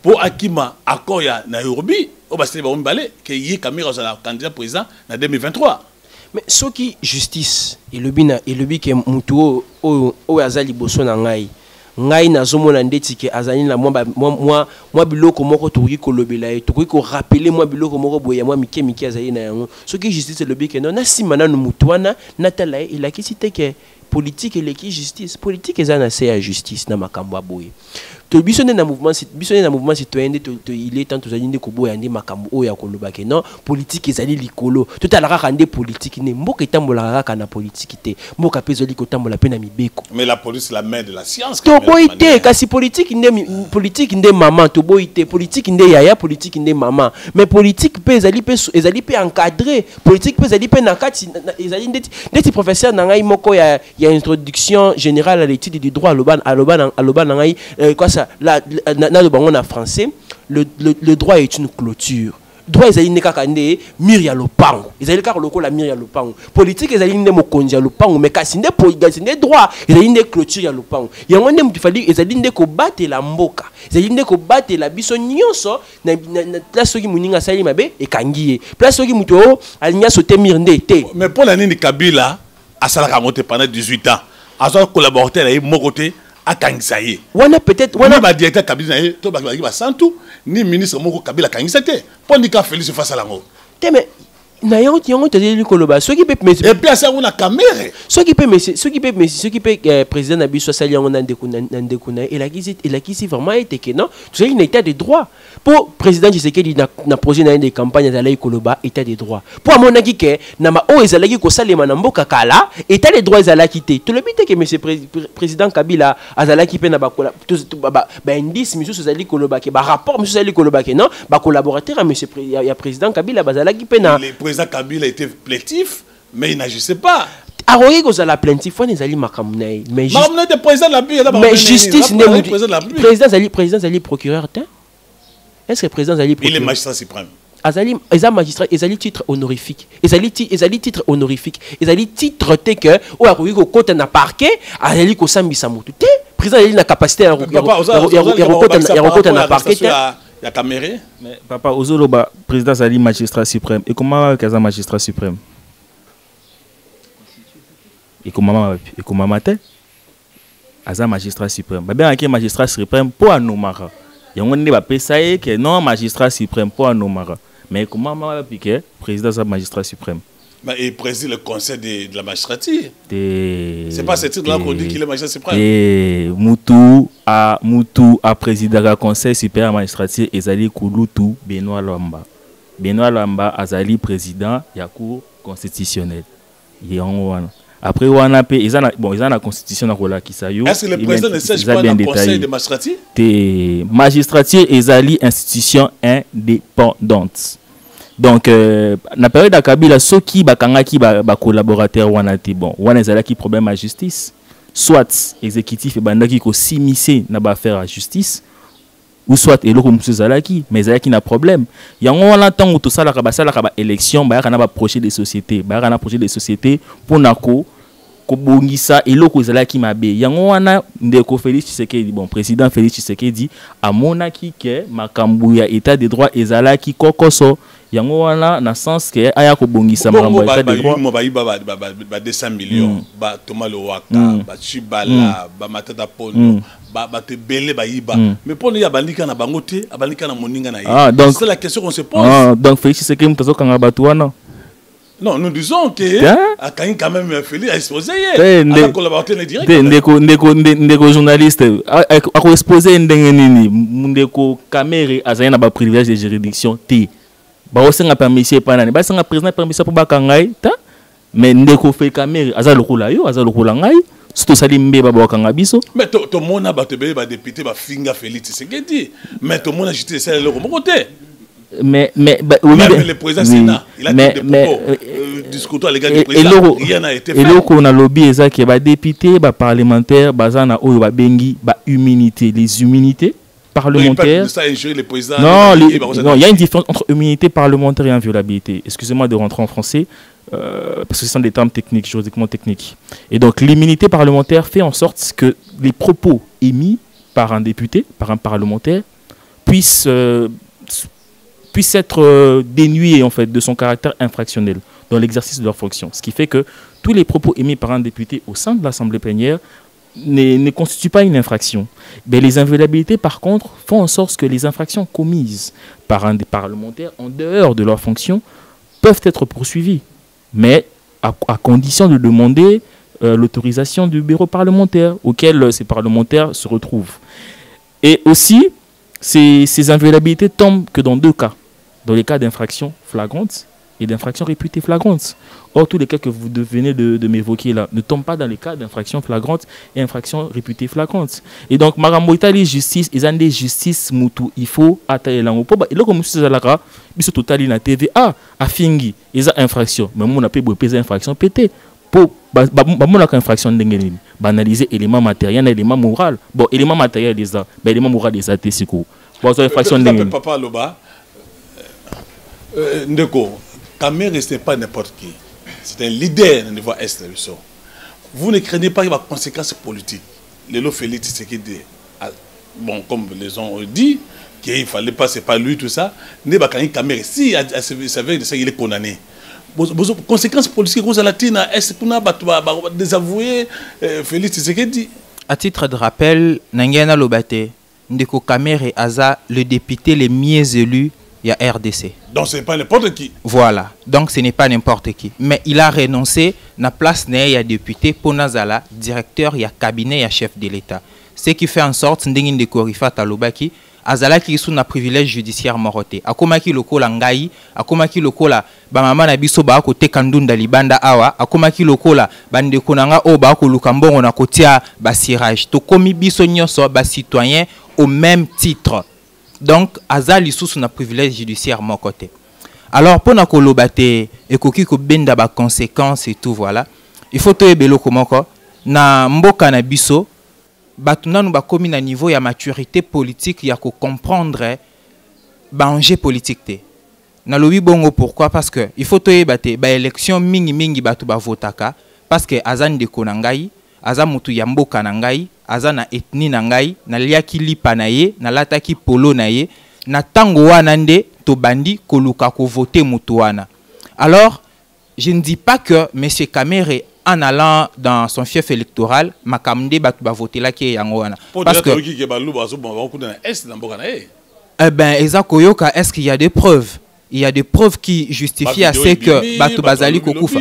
pour Akima Akoya Nairobi au Bastille Baumbalé qui est Kamere à la candidat président en 2023. Mais ce qui justice et le que Moutou au Azali Bosso Nangai. Ngai nazomona ndeti ke azali na moi biloko moko toki ko lobela e toki ko rappeler moi biloko moko boya moi mike azali na yango soki justice lobi ke non na simana no mutwana natala il a kisite ke politique et l'équipe justice politique ezana c'est à justice na makambo aboye to bisone na mouvement citoyen il est temps to zali ndeko boya ndi makambo oya ko lobake non politique ezali likolo to talaka kande politique ne mboka etambola kaka na politique te mboka pezoli ko tambola pe na mibeko. Mais la police la main de la science to boite kasi politique nde maman to boite politique nde yaya politique nde maman mais politique pe ezali pe encadré politique pe ezali pe na kati ezali ndeti professeur na ngai moko ya introduction générale à l'étude du droit aloban ngai quoi ça là na le bango na français le droit est une clôture droit ezali ne kaka nde mur ya lopango ezali kaka lokola mur ya lopango politique ezali nde mokonzi ya lopango mais kasi nde droit ezali nde clôture ya lopango yango nde mutu fali ezali nde ko batela mboka ezali nde ko batela biso nyonso na place soki muninga sali mabe ekangiye place soki mutu alinya sauter mur nde te. Mais pour la nini Kabila a salaka monté pendant 18 ans a collaborateur à mon côté à Kangisaye. Wana peut-être wana ba directeur Kabila to ba santu ni ministre moko Kabila Kangisate pour ni ka Félix face à lango. Te mais na yango te li koloba ceux qui peut mais et puis à ça on a Kamere ceux qui peut président na biso sali yango na ndekuna il a qui vraiment été que non tu sais une état de droit Pour le président Tshisekedi na projet de campagne de Koloba, état des droits. Pour mon avis que na ma o ezalaki ko salema na mboka kala, état des droits ezalaki te. Tout le but que monsieur président Kabila azalaki pe na ba indice monsieur ezali Koloba ke ba rapport monsieur ezali Koloba ke non, ba collaborateur à monsieur ya président Kabila bazalaki pe na. Le président Kabila était plaintif, mais il n'agissait pas. Aroye ko zala plaintif fo nezali makamnay. Mais justice ne président zali procureur te. Est-ce que le président Zali il est magistrat suprême. Azali magistrat, Ezali titre honorifique. Ezali titre honorifique. Ezali titre te que ou a ko côté na parquet, Azali ko sambisa mutu. Te président Zali na capacité à recôté na parquet. Il y a caméra. Mais papa Ozoloba président Zali magistrat suprême. Et comment Kaza magistrat suprême? Et comment matin? Aza magistrat suprême. Ba bien magistrat suprême pour Anomara. Il y a un que non magistrat suprême pour Anomara. Mais comment m'a piqué président de magistrat suprême? Il préside le conseil de la magistrature. C'est pas ce titre-là qu'on dit qu'il est magistrat suprême. Et Moutou a présidé le conseil supérieur de la magistrature Ezali Kouloutou Benoît Lamba. Benoît Lamba Azali président de la cour constitutionnelle. Après, ils ont la constitution qui s'ajoute. Est-ce que le président ne siège pas dans le conseil de magistrature? Magistrature est institution indépendante. Donc, la période de Kabila, ceux qui sont collaborateurs, qui problème à la justice, soit exécutif et bandaki qui s'immiscent dans l'affaire à la justice, ou soit et l'autre monsieur Zalaki, mais Zalaki n'a problème. Il y a un temps où tout ça la élection, bah on a projet des sociétés, bah on a projet des sociétés pour nako ko bongisa et l'autre Zalaki mabe. Il y a un ndeko Félix Tshisekedi, bon président Félix Tshisekedi a monaki que makambuya état des droits et Zalaki kokoso. Il y a un na sens que aya ko bongisa makambuya état des droits. Ba 200 millions, ba Thomas Lowaka, ba Chibala, ba Matata Polo. Mais pour nous, c'est la question qu'on se pose. Donc, Félix Tshisekedi, non, nous disons que quand même Félix a exposé à collaborateur direct. Des journalistes a exposé des caméras à un privilège de juridiction. Ba aussi nga permission panane ba sanga président permission pour bakangai ta mais ndeko fait caméra azalo kula yo azalo kula ngai. Mais tout le monde a député, Finga Félix Tshisekedi. Mais tout le monde a jeté ça de l'autre côté. Mais le président Sénat, il a dit des propos discutant à l'égard du président. Rien n'a été fait. Et là, on a lobby qui est député, parlementaire, bazana ou bengi, immunité, les immunités parlementaires. Non, il y a une différence entre immunité parlementaire et inviolabilité. Excusez-moi de rentrer en français. Parce que ce sont des termes techniques, juridiquement techniques. Et donc l'immunité parlementaire fait en sorte que les propos émis par un député, par un parlementaire, puissent être dénués en fait, de son caractère infractionnel dans l'exercice de leur fonction. Ce qui fait que tous les propos émis par un député au sein de l'Assemblée plénière ne constituent pas une infraction. Mais les inviolabilités, par contre, font en sorte que les infractions commises par un des parlementaires en dehors de leur fonction peuvent être poursuivies. Mais à condition de demander l'autorisation du bureau parlementaire auquel ces parlementaires se retrouvent. Et aussi, ces inviolabilités tombent que dans deux cas. Dans les cas d'infraction flagrante et d'infraction réputée flagrante. Or, tous les cas que vous venez de m'évoquer là ne tombent pas dans les cas d'infraction flagrante et infraction réputée flagrante. Et donc, Marambo Italie justice, ils ont des justice moutou, il faut attaquer la moupo. Et là, comme monsieur Zalaka, ils sont totalement na TV, à Fingi, ils ont infraction. Mais on a pas besoin infraction pété. Pour infraction d'engagement, banaliser éléments matériels, éléments moraux. Bon, éléments matériels, éléments moraux des athées, c'est quoi? Bon, infraction d'engagement. Papa Loba, Ndeko, Kamere, ce n'est pas n'importe qui. C'est un leader au niveau est. Vous ne craignez pas qu'il y ait des conséquences politiques. Lélo Félix Tshisekedi, bon, comme les gens ont dit, qu'il ne fallait pas, c'est pas lui, tout ça. Ne pas quand Kamere, si il est condamné. Les conséquences politiques, vous allez dire, est-ce que vous avez désavoué Félix Tshisekedi? À titre de rappel, Nangena Lobate, Ndeko Kamere Aza, le député le mieux élu. Il y a RDC. Donc ce n'est pas n'importe qui. Voilà. Donc ce n'est pas n'importe qui. Mais il a renoncé. Na place il y a député pour Nazala, directeur, il y a cabinet, il y a chef de l'État. Ce qui fait en sorte que Ndeko Rifat Alobaki azalaki sous na privilège judiciaire moroté akomaki lokola ngai akomaki lokola ba mama na biso ba ko teka ndunda libanda awa akomaki lokola bande konanga o ba ko luka mbongo na kotia ba sirage to komi biso nyonso ba citoyen au même titre donc azali sous na privilège judiciaire mokoté alors pour na kolobate ekoki ko benda ba conséquences et tout voilà il faut to ebelo komoko na mboka na biso batuna nous bakomi na niveau ya maturité politique ya ko comprendre enjeu politique te na lobi bongo pourquoi parce que il faut to ebate ba élection mingi batu ba votaka parce que azan de konangai aza mutu ya mboka na ngai aza na ethnie na ngai na liaki lipa na ye na lataki polo na ye na tango wana nde to bandi koluka ko voter mutu wana alors je ne dis pas que monsieur Kamere en allant dans son fief électoral makamde batu ba voter la ki yango parce que eh ben ezako yoka est-ce qu'il y a des preuves il y a des preuves qui justifient à ce que batu bazali kokufa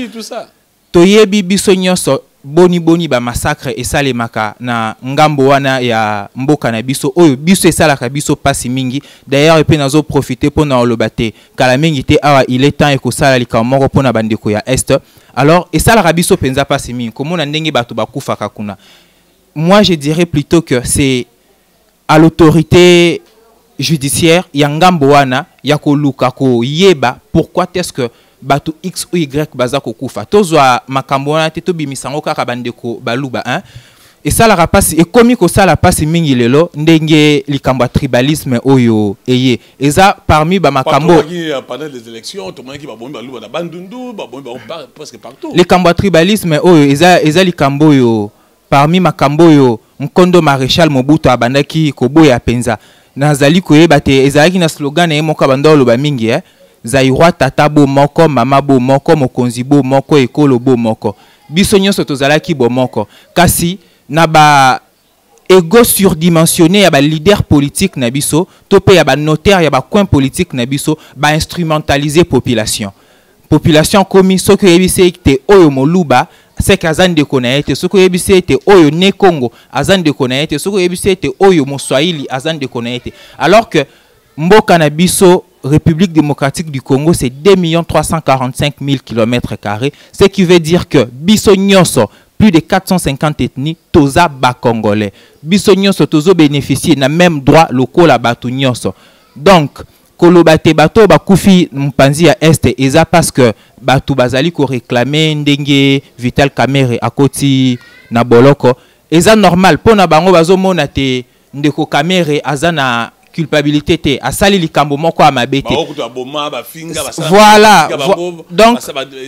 toyebi biso nyonso boni ba massacre et salemaka na ngambo wana ya mboka na biso oyo biso esalaka biso pasi mingi d'ailleurs pe nazo profiter pour na olobate kala mingi te awa il est temps ko sala likamoko pona bandeko ya est alors esalaka biso penza pasi mingi komona ndenge bato bakufaka kuna moi je dirais plutôt que c'est à l'autorité judiciaire ya ngambo wana ya koluka ko yeba pourquoi est-ce que batu X ou Y baza kokufa tozwa makambo wana te to bimisango kaka bandeko baluba hein et ça la rapasi et komi ko sala pasi mingi lelo ndenge likambo tribalisme oyo eye eza parmi ba makambo pendant les élections tout le monde qui va bomba baluba na bandundu ba bomba presque partout likambo tribalisme oyo eza likambo oyo parmi makambo oyo Nkondo Maréchal Mobutu abandaki koboya penza nazali koyeba te ezalaki na slogan e moko bandolo ba mingi Zairwa tata bo moko mama bo moko mokonzi bo moko ekolo bo moko biso nyonso tozalaki bo moko kasi na ba ego surdimensionné ya ba leader politique na biso to pe ya ba notaire ya ba coin politique na biso ba instrumentaliser population komi soko yebise te oyo moluba c'est azan de konaete soko yebise te oyo ne Congo azan de konaete soko yebise te oyo moswahili azan de konaete alors que mboka na biso République démocratique du Congo, c'est 2 345 000 km², ce qui veut dire que biso nyonso, plus de 450 ethnies, toza ba congolais. Biso nyonso tozo bénéficier na même droit locaux la batu nyonso. Donc, kolobate bato bakufi mpanzi ya est eza parce que batu bazali ko réclamer ndenge Vital Kamerhe akoti na boloko. Eza normal pona bango bazo mona te ndeko Kamerhe azana culpabilité te asali likambo moko amabete voilà donc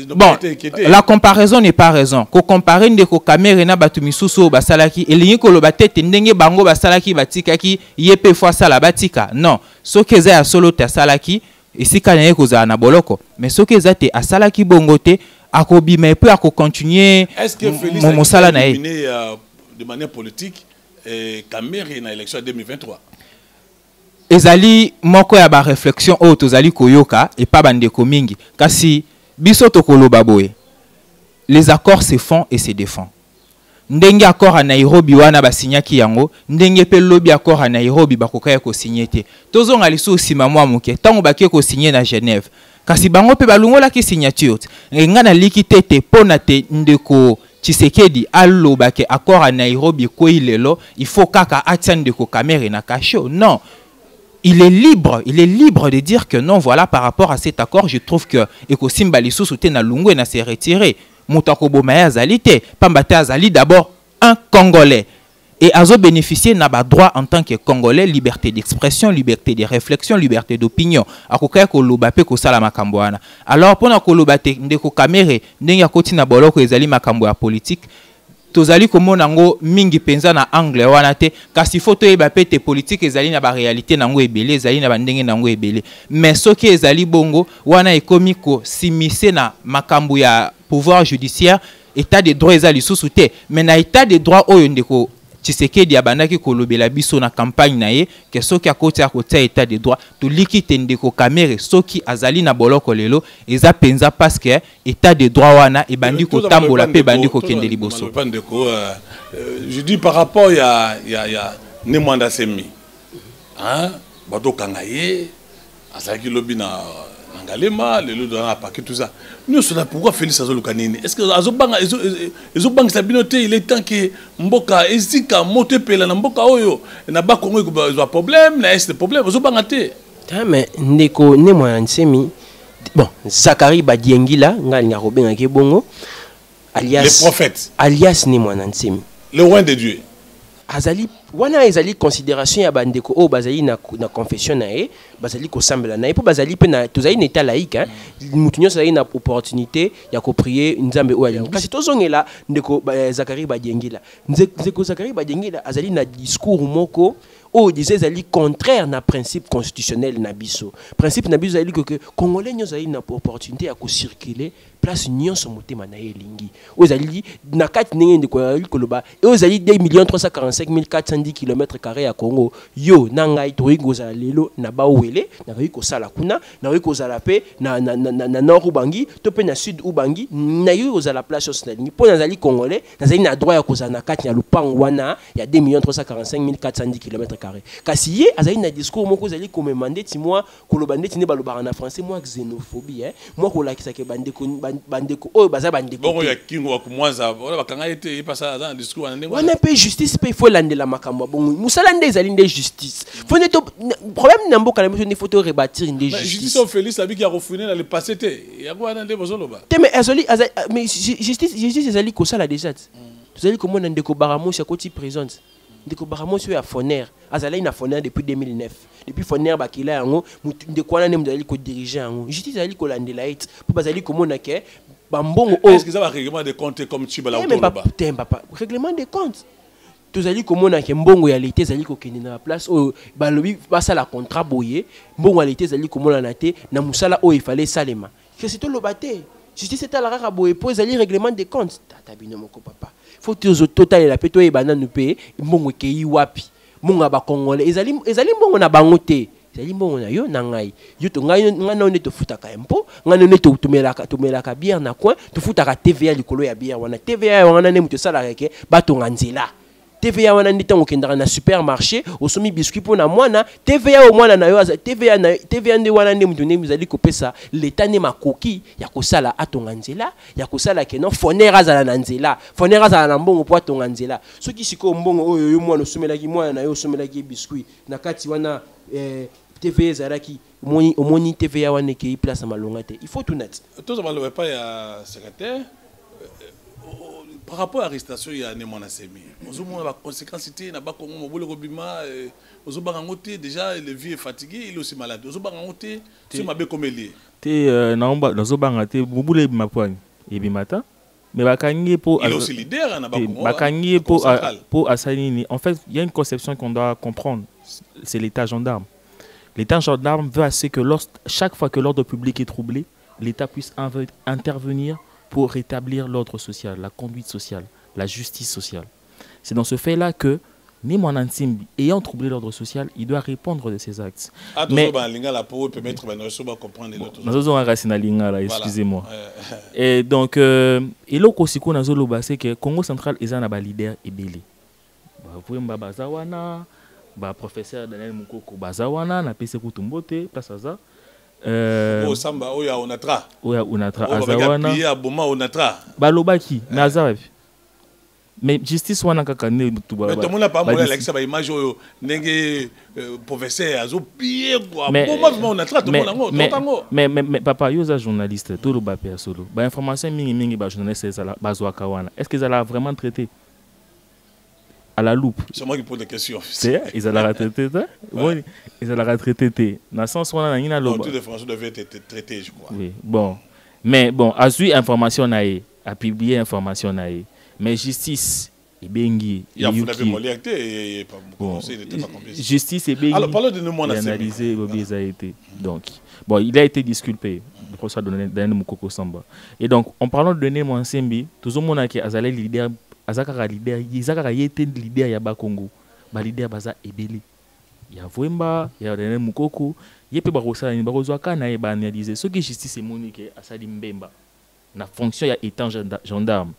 bon la comparaison n'est pas raison ko comparer ndeko Kamerhe na batu misusu basalaki elingi koloba tete ndenge bango basalaki batikaki yepe fois sala batika non soki eza ya solo te asalaki esika na ye kozala na boloko mais soki eza te asalaki bongo te akobima et puis akocontinuer mosala na ye de manière politique Kamerhe na élection 2023 ezali moko ya ba réflexion o tozali koyoka et pas bandeko mingi kasi biso tokoloba boye les accords se font et se défendent ndenge accord à Nairobi wana basinyaki yango ndenge pe lobby accord à Nairobi bakokaya ko signer te tozonga liso sima mwa moke tango bakie ko signer na Genève kasi bango pe balungola ki signature nga na likite te pona te ndeko Tshisekedi aloba ke accord à Nairobi ko ilelo il faut kaka atia ndeko Kamerhe na kasho non. Il est libre de dire que non, voilà, par rapport à cet accord, je trouve que Ekosimba Lisusu te na lungu na s'est retiré. Moutako Bomaya Azali te, Pambate Azali d'abord un Congolais. Et Azo bénéficier n'a pas droit en tant que Congolais, liberté d'expression, liberté de réflexion, liberté d'opinion. Akokaya ko lobape ko sala makambo wana. Alors pona ko lobate ndeko Kamerhe, ndenge akoti na boloko ezali makambo ya politique. Tozali komona ngo mingi penza na angle wana te kasi photo eba pete politique ezali na ba réalité nango ebele ezali na bandenge nango ebele mais soki ezali bongo wana ekomi ko simise na makambo ya pouvoir judiciaire état de droit ezali susu te mais na état de droit oyo ndeko Tshisekedi abandaki kolobela biso na campagne na ye ke soki akoti akotia état de droit to likite ndeko Kamerhe soki azali na boloko lelo eza penza parce que état de droit wana ebandi ko tambola pe bandi ko kende liboso. Je dis par rapport ya Nemwanda Semi hein bato kangaye azaki lobi na Ngalema le lot dans la paquet tout ça nous cela pourquoi Félix Azolukanini est-ce que azobanga sa binoté il est temps que mboka ezika mote pela na mboka oyo na ba Congo ko ba problème na est problème azobanga te mais ndeko ne mwana nsemi bon Zakari Badiengila ngali nga robenga ke bongo alias le prophète alias ne mwana nsemi le roi de Dieu azali wana ezali considération ya bandeko o bazali na confession na e bazali ko sambela na e po bazali pe na tozali na état laïque hein mutu nyonso azali na opportunité ya ko prier nzambe o alingi kasi tozongela ndeko Zakari Badiengila ndeko Zakari Badiengila azali na discours moko o disait ezali contraire na principe constitutionnel na biso principe na biso ezali que congolais nyonso azali na opportunité ya ko circuler place nyonso motema na ye lingi o ezali na kati ndenge ndeko azali koloba o ezali 2,345,410 km² ya Congo yo na ngai toyi kozala lelo na bawele na koyi kosala kuna na koyi kozala pe na nord ubangi to pe na sud ubangi na yo kozala place nyonso na lingi po nazali congolais nazali na droit ya kozala na kati ya lupango wana ya 2,345,410 km². Kasi ye azali na discours moko zali komemande ti moi koloba ndeti ne balobaka na français moi xénophobie hein moi kolakisa ke bandeko oyo baza bandeko bongo ya kingo wa kumwanza wala bakanga ete ipasa dans discours wana ndenge wana pe justice pe faut landela makambo bongo musala nde ezali nde justice faut ne problème na mboka na biso ne faut rebâtir nde justice justice au Félix abiki ya refouiner na le passé te ya ko wana nde bozoloba te mais mais justice ezali ko sala déjà tozali komona ndeko Baramosi akoti présente ndeko Baramosi ya Foner azali na Foner depuis 2009 depuis Foner bakila yango ndeko wana ne muzali ko diriger yango justice ezali ko landela it po bazali komona ke bambongo est-ce que ça va règlement de compte comme Chibala autour papa règlement de compte tozali komona ke mbongo ya l'été ezali ko kende na place o balobi basala contrat boye mbongo ya l'été ezali komona na te na musala o il fallait salema que c'est to lobaté justice est à la rare boye po ezali règlement de compte tata bino moko papa faut que total la peto e banana pe mbongo ke yi wapi mbongo ba congolais ezali mbongo na bango te ezali mbongo na yo na ngai yo to ngai ngana on to futaka impo ngana on to tumelaka bière na coin to futaka TVA likolo ya bière wana TVA wana ne muto sala reke batonga nzela TVA wana ndi tango kendaka na supermarché osomi biscuit pona mwana TVA o mwana na yo TVA ndi wana ndi mutu ne mizali kopesa l'état ne makoki ya kosala atonga nzela ya kosala ke non Foner azala na nzela Foner azala na mbongo po atonga nzela soki siko mbongo oyo yo mwana osomelaki mwana na yo osomelaki biscuit na kati wana TVA ezalaki omoni TVA wana ke place malonga te il faut tout net tout ça pas ya secrétaire par rapport à l'arrestation, il y a des monasemi. Nous avons la conséquence na ba Congo mobile kobima nous avons déjà le vieux est fatigué, il est aussi malade. Nous avons ngoté c'est mabe comme lié. Te naomba nous avons ngate mobile mapwani ebimata mais bakangi pour il est aussi leader na ba Congo. Bakangi pour asanini. En fait, il y a une conception qu'on doit comprendre, c'est l'état gendarme. L'état gendarme veut assez que chaque fois que l'ordre public est troublé, l'état puisse intervenir pour rétablir l'ordre social, la conduite sociale, la justice sociale. C'est dans ce fait-là que Némoana Nsimbi, ayant troublé l'ordre social, il doit répondre de ses actes. Mais excusez-moi. Et donc, et là aussi qu'on a zolo c'est que Congo central est un leader et belé. Vous pouvez bazawana, professeur Daniel Mukoko bazawana, na pese kutumbote, place à ça. Samba oya onatra azawana balobaki naza mais justice wana kaka ne tuba mais tout le monde pas moi la ça ba image oyo ndenge professeur azo piller quoi bon onatra tout le monde mais papa yo za journaliste tout le ba pe solo ba information mingi ba journaliste ça bazwa kawana est-ce qu'ils allaient vraiment traiter à la loupe? C'est moi qui pose des questions. C'est ils allaient la traiter ça? Oui, ils allaient la traiter. Dans le sens où on a une loupe. Toutes les informations devaient être traitées, je crois. Oui, bon. Mais bon, à suivre information naïe, à publier information naïe. Mais justice et bengi. Il y a vous n'avez pas et pas justice et bengi. Alors parlons de nous mon analysé a été. Donc bon, il a été disculpé. Le procès de Daniel Mukoko Samba. Et donc en parlant de Nemo Nsembi, tout le monde qui a azalé leader azakara leader izakara yete leader ya ba Congo ba leader baza ebele ya Vwemba ya Daniel Mukoko yepe ba kosala ni ba kozwa kana e ba analyser ce que justice est monique asali mbemba na fonction ya étant gendarme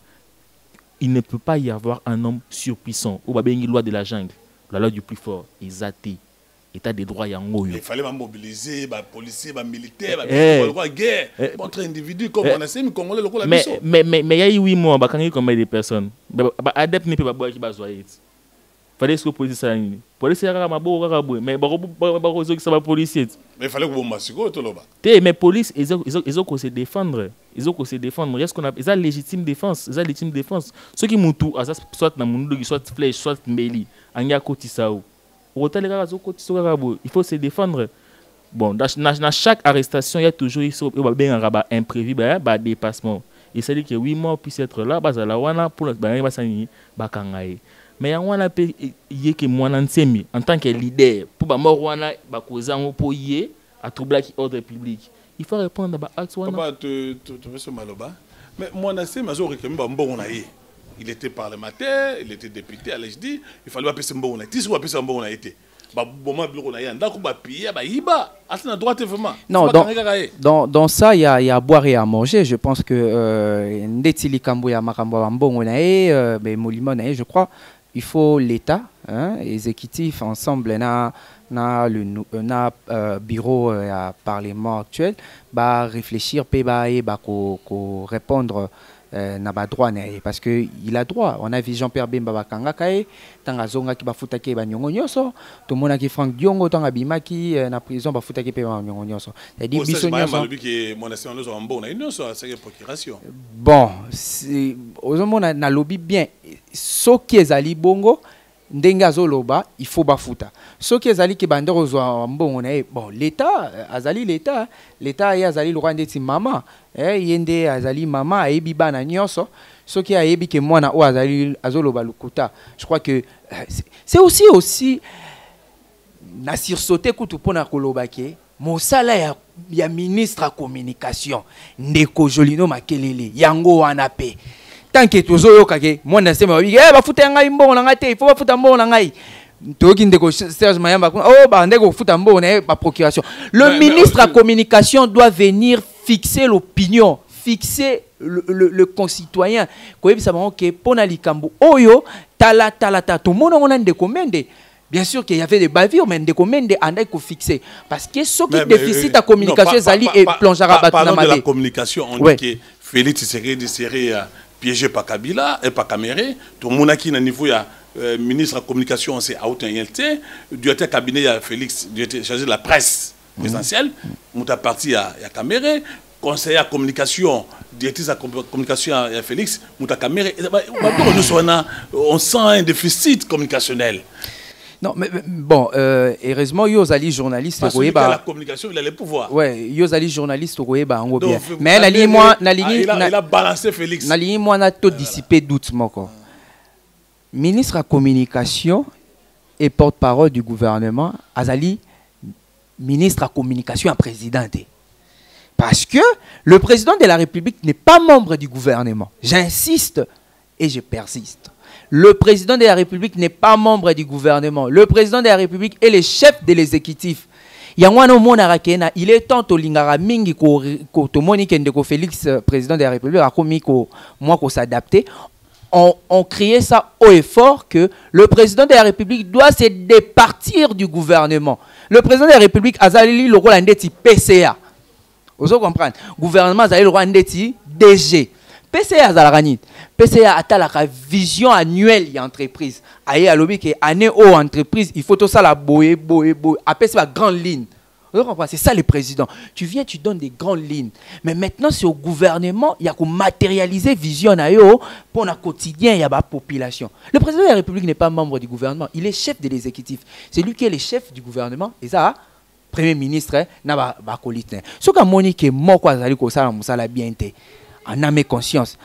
il ne peut pas y avoir un homme surpuissant ou ba bengi loi de la jungle la loi du plus fort est zaté état des droits yango. Il fallait mobiliser les policiers, les militaires, les guerre, contre individus comme on a essayé, mais Congolais le la mission. Mais il y a 8 mois, bah quand il y a combien de personnes, adepte n'est pas boire qui va zoyer. Fallait que police ça ni. Police ya ka mabo ka boy, mais ba ko ça va policier. Mais il fallait que vous massiko to loba. Mais police ils ont se défendre. Ils ont se défendre. Est-ce qu'on a ça légitime défense, ça légitime défense. Ceux qui mutu soit na mundu soit flèche soit mbeli, anya koti sao. Hôtel ka zo koti so ka boy, il faut se défendre. Bon, dans chaque arrestation, il y a toujours un imprévu, un dépassement. Il s'agit que 8 mois puissent être là, la wana pour le bakangaye. Mais il y a que moi en tant que leader, pour mort wana bakozango pour y à troubler l'ordre public. Il faut répondre à l'acte wana. Papa, tu veux ce maloba? Mais moi nassé mazo réclamé bon naïe. Il était parlementaire, il était député à l'HD, il fallait pas passer bon naïe. Tu sais pas passer bon naïe. Non, dans ça, il y a à boire et à manger. Je pense que Ndetili Kamboya Makambo je crois, il faut l'État, l'exécutif ensemble, le bureau parlement actuel, réfléchir, répondre. N'a pas droit parce que il a droit. On a vu Jean-Pierre Bemba Bakanga kae tanga zonga ki bafuta ke ba nyongo nyoso to mona ki Franck Diongo tanga bima ki na prison bafuta ke pe ba nyongo nyoso. C'est dit biso nyoso. Bon, c'est ozomona na lobby bien soki ezali bongo ndenga zoloba il faut bafuta. Soki ezali ke bandero zo mbongo na bon l'état azali l'état ya azali le roi ndeti mama yende azali mama ayebi bana nyonso soki ayebi ke mwana o azali azoloba lukuta. Je crois que c'est aussi na sursauté kutu pona koloba ke mosala ya ministre à communication ndeko Jolino Makelele yango wana pe tant que tozoyoka ke mwana sema wi bafuta ngai mbongo na ngai te il faut bafuta mbongo na ngai. Serge Mayamba, procuration. Le ministre à communication doit venir fixer l'opinion, fixer le concitoyen. Bien sûr qu'il y avait des bavures, mais des commandes il faut fixer. Parce que ce qui déficit à communication, et plongera à parlant de la communication, on dit que Félix serait piégé par Kabila et par Kaméré. Tout le monde qui est à niveau ministre de la communication, c'est AOTNLT. Du cabinet, il y a Félix, du chargé de la presse présidentielle. Nous sommes parti à Kaméré. Conseiller à communication, directrice à communication à Félix, nous sommes Kaméré. On sent un déficit communicationnel. Non, mais bon, heureusement, Yozali journaliste. Parce que la communication, il a le pouvoir. Ouais, Yozali journaliste, bien. Mais il a balancé Félix. Moi, on a tout dissipé doucement. Ministre à communication et porte-parole du gouvernement, Azali, ministre à communication et président. Parce que le président de la République n'est pas membre du gouvernement. J'insiste et je persiste. Le président de la République n'est pas membre du gouvernement. Le président de la République est le chef de l'exécutif. Il est temps que l'ingara mingi ko tomoni kende ko Félix président de la République a commis ko moi ko s'adapter. On criait ça haut et fort que le président de la République doit se départir du gouvernement. Le président de la République a le rôle d'être PCA. Vous comprenez? Le gouvernement a le rôle d'être DG. PCA a la vision annuelle de l'entreprise. Aïe à l'objet que année au entreprise, il faut tout ça la boyer. Après c'est la grande ligne. C'est ça le président. Tu viens, tu donnes des grandes lignes. Mais maintenant, c'est au gouvernement, il y a qu'on matérialiser vision pour le quotidien, il y a la population. Le président de la République n'est pas membre du gouvernement, il est chef de l'exécutif. C'est lui qui est le chef du gouvernement. Et ça, premier ministre, n'a pas colite. Ce que Monique est mort, quoi, ça l'a bien été. En âme et conscience.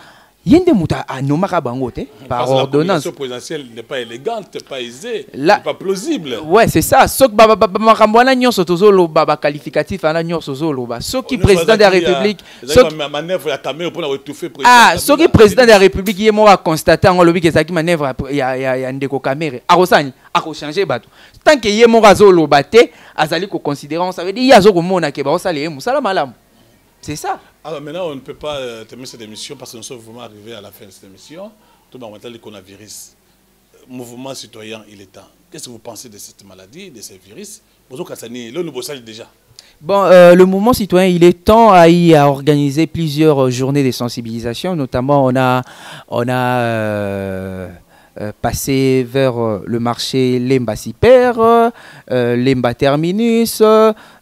Yende muta anomaka bangote par ordonnance. La présidentielle n'est pas élégante, pas aisée, pas plausible. Ouais, c'est ça. Sok makamboana nyonso tozolo baba qualificatif ana nyonso zolo ba. Soki président de la République, manœuvre ya caméra pour étouffer président. Ah, soki président de la République yemo a constater en lobi que ça qui manœuvre ya ndeko caméra. Akosani, ako changer bato. Tant que yemo zolo baté, azali ko considérer, ça veut dire yazo ko mona ke ba osale musala malamu. C'est ça. Alors maintenant, on ne peut pas terminer cette émission parce que nous sommes vraiment arrivés à la fin de cette émission. Tout le monde a le coronavirus. Mouvement citoyen, il est temps. Qu'est-ce que vous pensez de cette maladie, de ces virus? Bonjour Kassani, là nous bossons déjà. Bon, le mouvement citoyen, il est temps à y organiser plusieurs journées de sensibilisation. Notamment, on a passé vers le marché Lemba Siper, Lemba Terminus,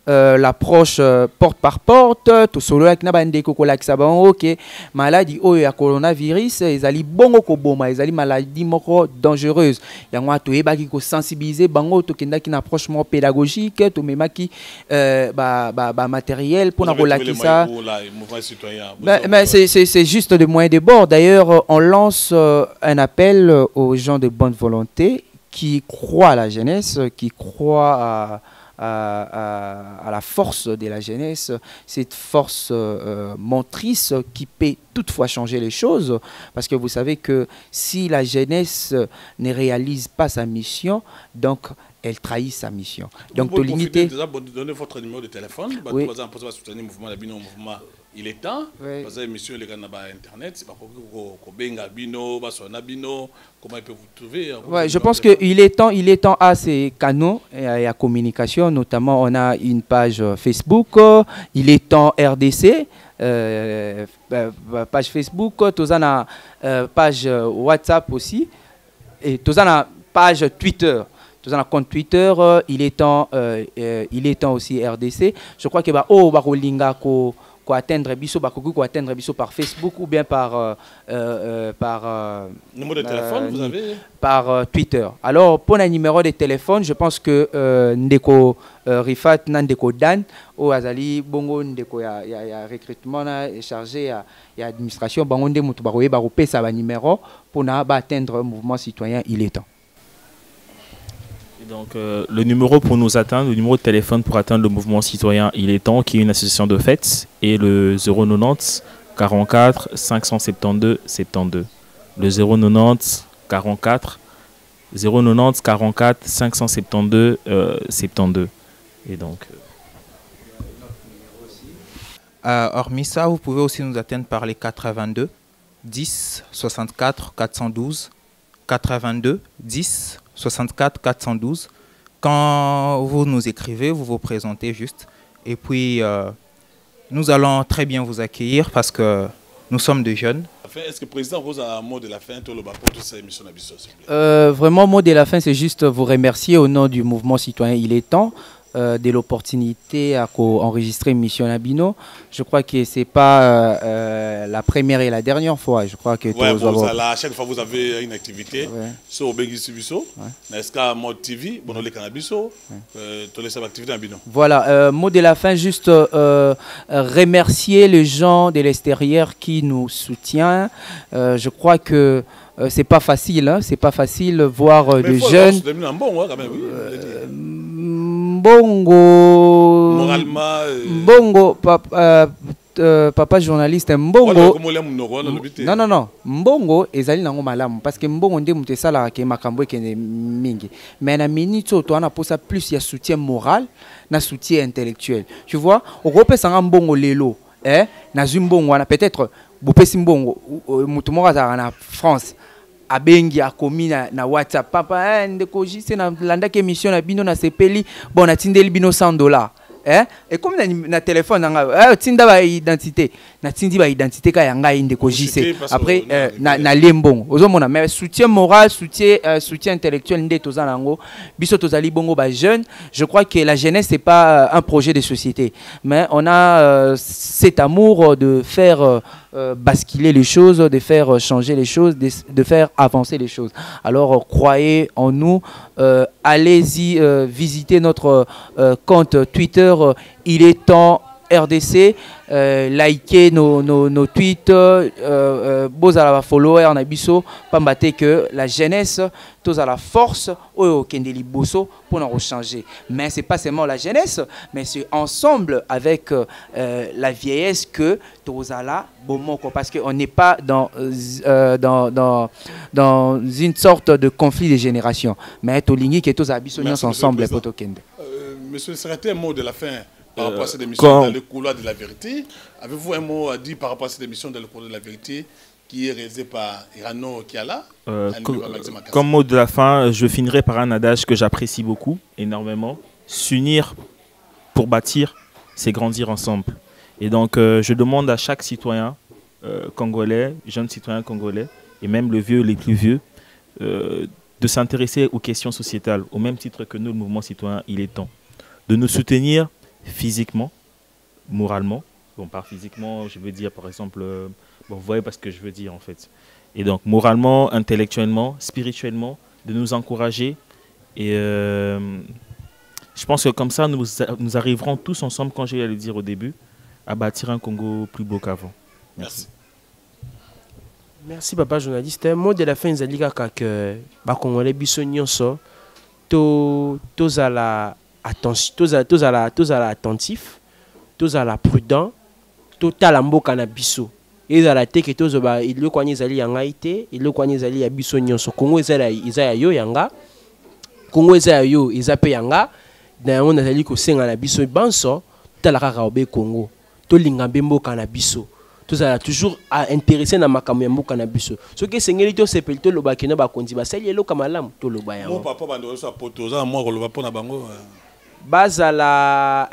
l'approche porte par porte, tout solo avec nabande kokola saban ok maladie oyo ya coronavirus ezali bongo ko boma ezali maladie moko dangereuse yango to ebaki ko sensibiliser bango to kenda ki approche mo pédagogique to memaki ba matériel pour na kolakisa mais c'est juste de moyens de bord. D'ailleurs on lance un appel aux gens de bonne volonté qui croient à la jeunesse, qui croient à la force de la jeunesse, cette force motrice qui peut toutefois changer les choses, parce que vous savez que si la jeunesse ne réalise pas sa mission, donc elle trahit sa mission. Donc vous profitez déjà pour donner votre numéro de téléphone, oui. Par exemple, pour soutenir le mouvement, il est temps, oui. Parce que monsieur les gars sur internet, c'est pas comment ils peuvent vous trouver. Ouais, je pense qu'il est temps à ces canaux et à communication, notamment on a une page Facebook, il est temps RDC, page Facebook, tous on a page WhatsApp aussi, et tous on a page Twitter. Dans un compte Twitter, il est temps aussi RDC. Je crois que atteindre biso par Facebook ou bien par numéro de téléphone vous avez par Twitter. Alors pour un numéro de téléphone, je pense que ndeko Rifat ndeko Dan ou azali bongo ndeko ya recrutement na chargé ya administration bango nde mutu bakoye ba pesa ba numéro pour na ba atteindre mouvement citoyen, il est temps. Donc le numéro pour nous atteindre, le numéro de téléphone pour atteindre le mouvement citoyen, il est temps, qui est une association de fêtes, et le 090 44 572 72. Le 090 44 572 72. Et donc. Hormis ça, vous pouvez aussi nous atteindre par les 82 10 64 412 82 10 64 412. Quand vous nous écrivez, vous vous présentez juste. Et puis, nous allons très bien vous accueillir parce que nous sommes des jeunes. Est-ce que le président Rose a un mot de la fin pour toutes ces émissions d'habitude? Vraiment, mot de la fin, c'est juste vous remercier au nom du mouvement citoyen. Il est temps de l'opportunité à enregistrer une mission à Bino. Je crois que ce n'est pas la première et la dernière fois. Je crois que à chaque fois vous avez une activité sur Obégi Bisso, n'est-ce pas Mode TV, bon les cannabiso, toutes les activités à Bino. Voilà, mot de la fin, juste remercier les gens de l'extérieur qui nous soutiennent. Je crois que c'est pas facile, hein, c'est pas facile voir des jeunes. Mbongo, papa journaliste, Mbongo. Non. Mbongo ezali nango malamu parce que Mbongo nde mutu esala ke makambo ekende mingi. Mais na minute to ana posa plus ya soutien moral na soutien intellectuel. Tu vois, okopesa nga Mbongo lelo, na Mbongo wana peut-être bopesi Mbongo mutu moko na France. Abengi akomi na WhatsApp papa ndeko jise na landaki émission na bino na sepeli bon atindeli bino $100 et comme na téléphone nanga tinda ba identité na tindi ba identité ka yanga ndeko jise après na lembongo ozomona mais soutien moral soutien intellectuel nde tozana ngo biso tozali bongo ba jeune. Je crois que la jeunesse c'est pas un projet de société mais on a cet amour de faire basculer les choses, de faire changer les choses, de faire avancer les choses. Alors croyez en nous, allez-y visiter notre compte Twitter, il est temps RDC, likez nos tweets, beaux à la follower en abisso, pambate que la jeunesse, tous à la force, au kendeli bosso pour nous changer. Mais c'est pas seulement la jeunesse, mais c'est ensemble avec la vieillesse que tous à la bomoko, parce qu'on n'est pas dans une sorte de conflit de génération. Mais tous les qui tous abisso ensemble pour Tokende. Monsieur le secrétaire, un mot de la fin. Par rapport à cette émission dans le couloir de la vérité, avez-vous un mot à dire par rapport à cette émission dans le couloir de la vérité qui est réalisée par Irano Kiala? Comme mot de la fin, je finirai par un adage que j'apprécie beaucoup, énormément. s'unir pour bâtir, c'est grandir ensemble. Et donc, je demande à chaque citoyen congolais, jeune citoyen congolais, et même le vieux, les plus vieux, de s'intéresser aux questions sociétales, au même titre que nous, le mouvement citoyen, il est temps. De nous soutenir physiquement, moralement. Bon, par physiquement, je veux dire, par exemple, bon, vous voyez pas ce que je veux dire, en fait. Et donc, moralement, intellectuellement, spirituellement, de nous encourager. Et je pense que comme ça, nous arriverons tous ensemble, quand j'ai à le dire au début, à bâtir un Congo plus beau qu'avant. Merci. Merci, papa journaliste. Un mot de la fin, ils ont que les Congolais sont tous à la attentif, tous à la prudent, tous à la mboka na biso. Ils ont la tête que tous ils le connaissent ali yanga ité, ils le connaissent ali ya biso nyonso. Congo ils yo yanga, Congo yo ils appellent yanga. Na on azali ko senga na biso banso, talaka kaobe Congo, to lingambe mboka na biso. Tous à toujours intéressé na makambo ya mboka na biso. Ce que sengeli to sepel to loba kena ba konzi ba sali elo kamalam to loba yango. Mon papa bando so potoza moi ko loba pona bango. Bazala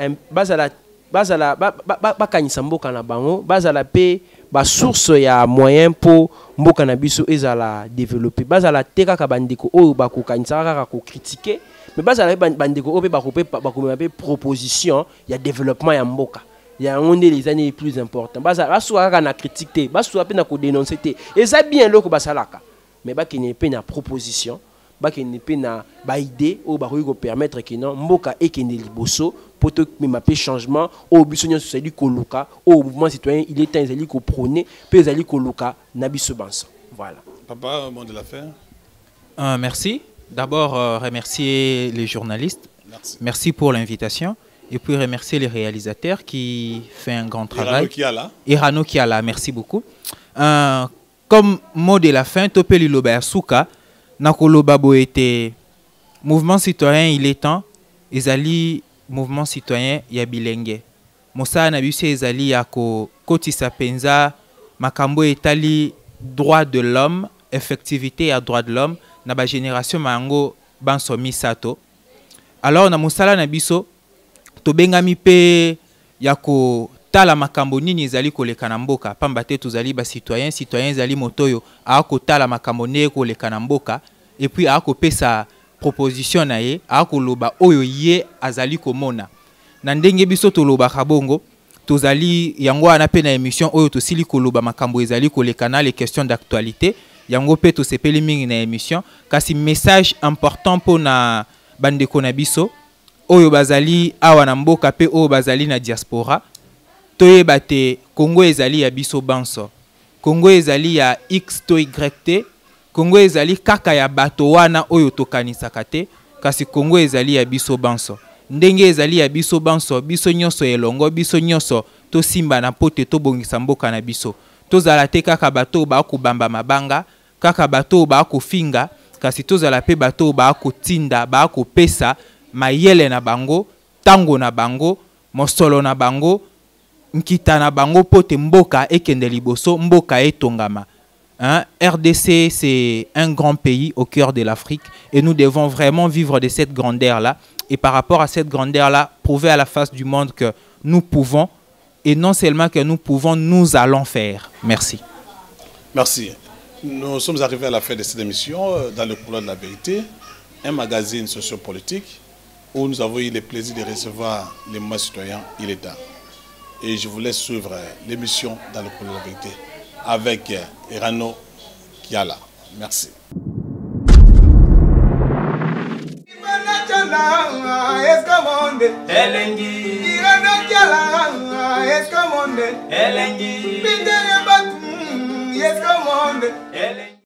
kanisa mboka na bango, bazala pe ba source ya moyen pour mboka na biso ezala développer. Bazala teka ka bandeko o ba ko kanisa ka ko critiquer, mais bazala bandeko o pe ba ko pe proposition ya développement ya mboka. Il y a un des années les plus importants. Bazala soit na critiquer, soit pe na ko dénoncer té. Et ça bien loko basalaka. Mais ba ki ne pe na proposition, ba ki ne pe na ba idée o ba ko permettre que non mboka e kende liboso pour te mettre changement au bisonnion sociali koluka au mouvement citoyen il est temps zali ko prôner pe zali koluka na biso banso. Voilà. Papa, mot de la fin. Merci. D'abord remercier les journalistes. Merci pour l'invitation. Et puis remercier les réalisateurs qui font un grand travail. Irano Kiala, merci beaucoup. Comme mot de la fin, Topeli Loba Souka, Nakoloba Boete, mouvement citoyen, il est temps. Ezali, mouvement citoyen, Yabilenge. Mosa Nabuse Ezali Yako, Kotisa Penza, Makambo Etali, droit de l'homme, effectivité à droit de l'homme, Naba génération Mango Bansomi Sato. Alors, na Mosala Nabiso, tobengami pe yako tala makambo nini ezali koleka na mboka pamba te tozali ba citoyen ezali motoyo ako tala makambo ne koleka na mboka et puis ako pesa proposition na ye ako loba oyo ye azali komona na ndenge biso toloba kabongo tozali yango ana pe na émission oyo tosili koloba makambo ezali koleka na les questions d'actualité yango pe to sepeli mingi na émission kasi message important pour na bandeko na biso oyo bazali awa na mboka pe oyo bazali na diaspora toyeba te Congo ezali ya biso banso Congo ezali ya X to Y te Congo ezali kaka ya bato wana oyo tokanisaka te kasi Congo ezali ya biso banso ndenge ezali ya biso banso biso nyonso elongo biso nyonso to simba na pote to bongisa mboka na biso tozala te kaka bato ba ko bamba mabanga kaka bato ba ko finga kasi tozala pe bato ba ko tinda ba ko pesa mayele na bango, tango na bango, mosolo na bango, nkita na bango pote mboka ekende liboso, mboka etongama. RDC, c'est un grand pays au cœur de l'Afrique et nous devons vraiment vivre de cette grandeur-là. Et par rapport à cette grandeur-là, prouver à la face du monde que nous pouvons, et non seulement que nous pouvons, nous allons faire. Merci. Merci. Nous sommes arrivés à la fin de cette émission dans le couloir de la vérité, un magazine sociopolitique où nous avons eu le plaisir de recevoir les mouvements citoyens et l'État. Et je vous laisse suivre l'émission dans le couloir de la vérité avec Irano Kiala. Merci. Elengi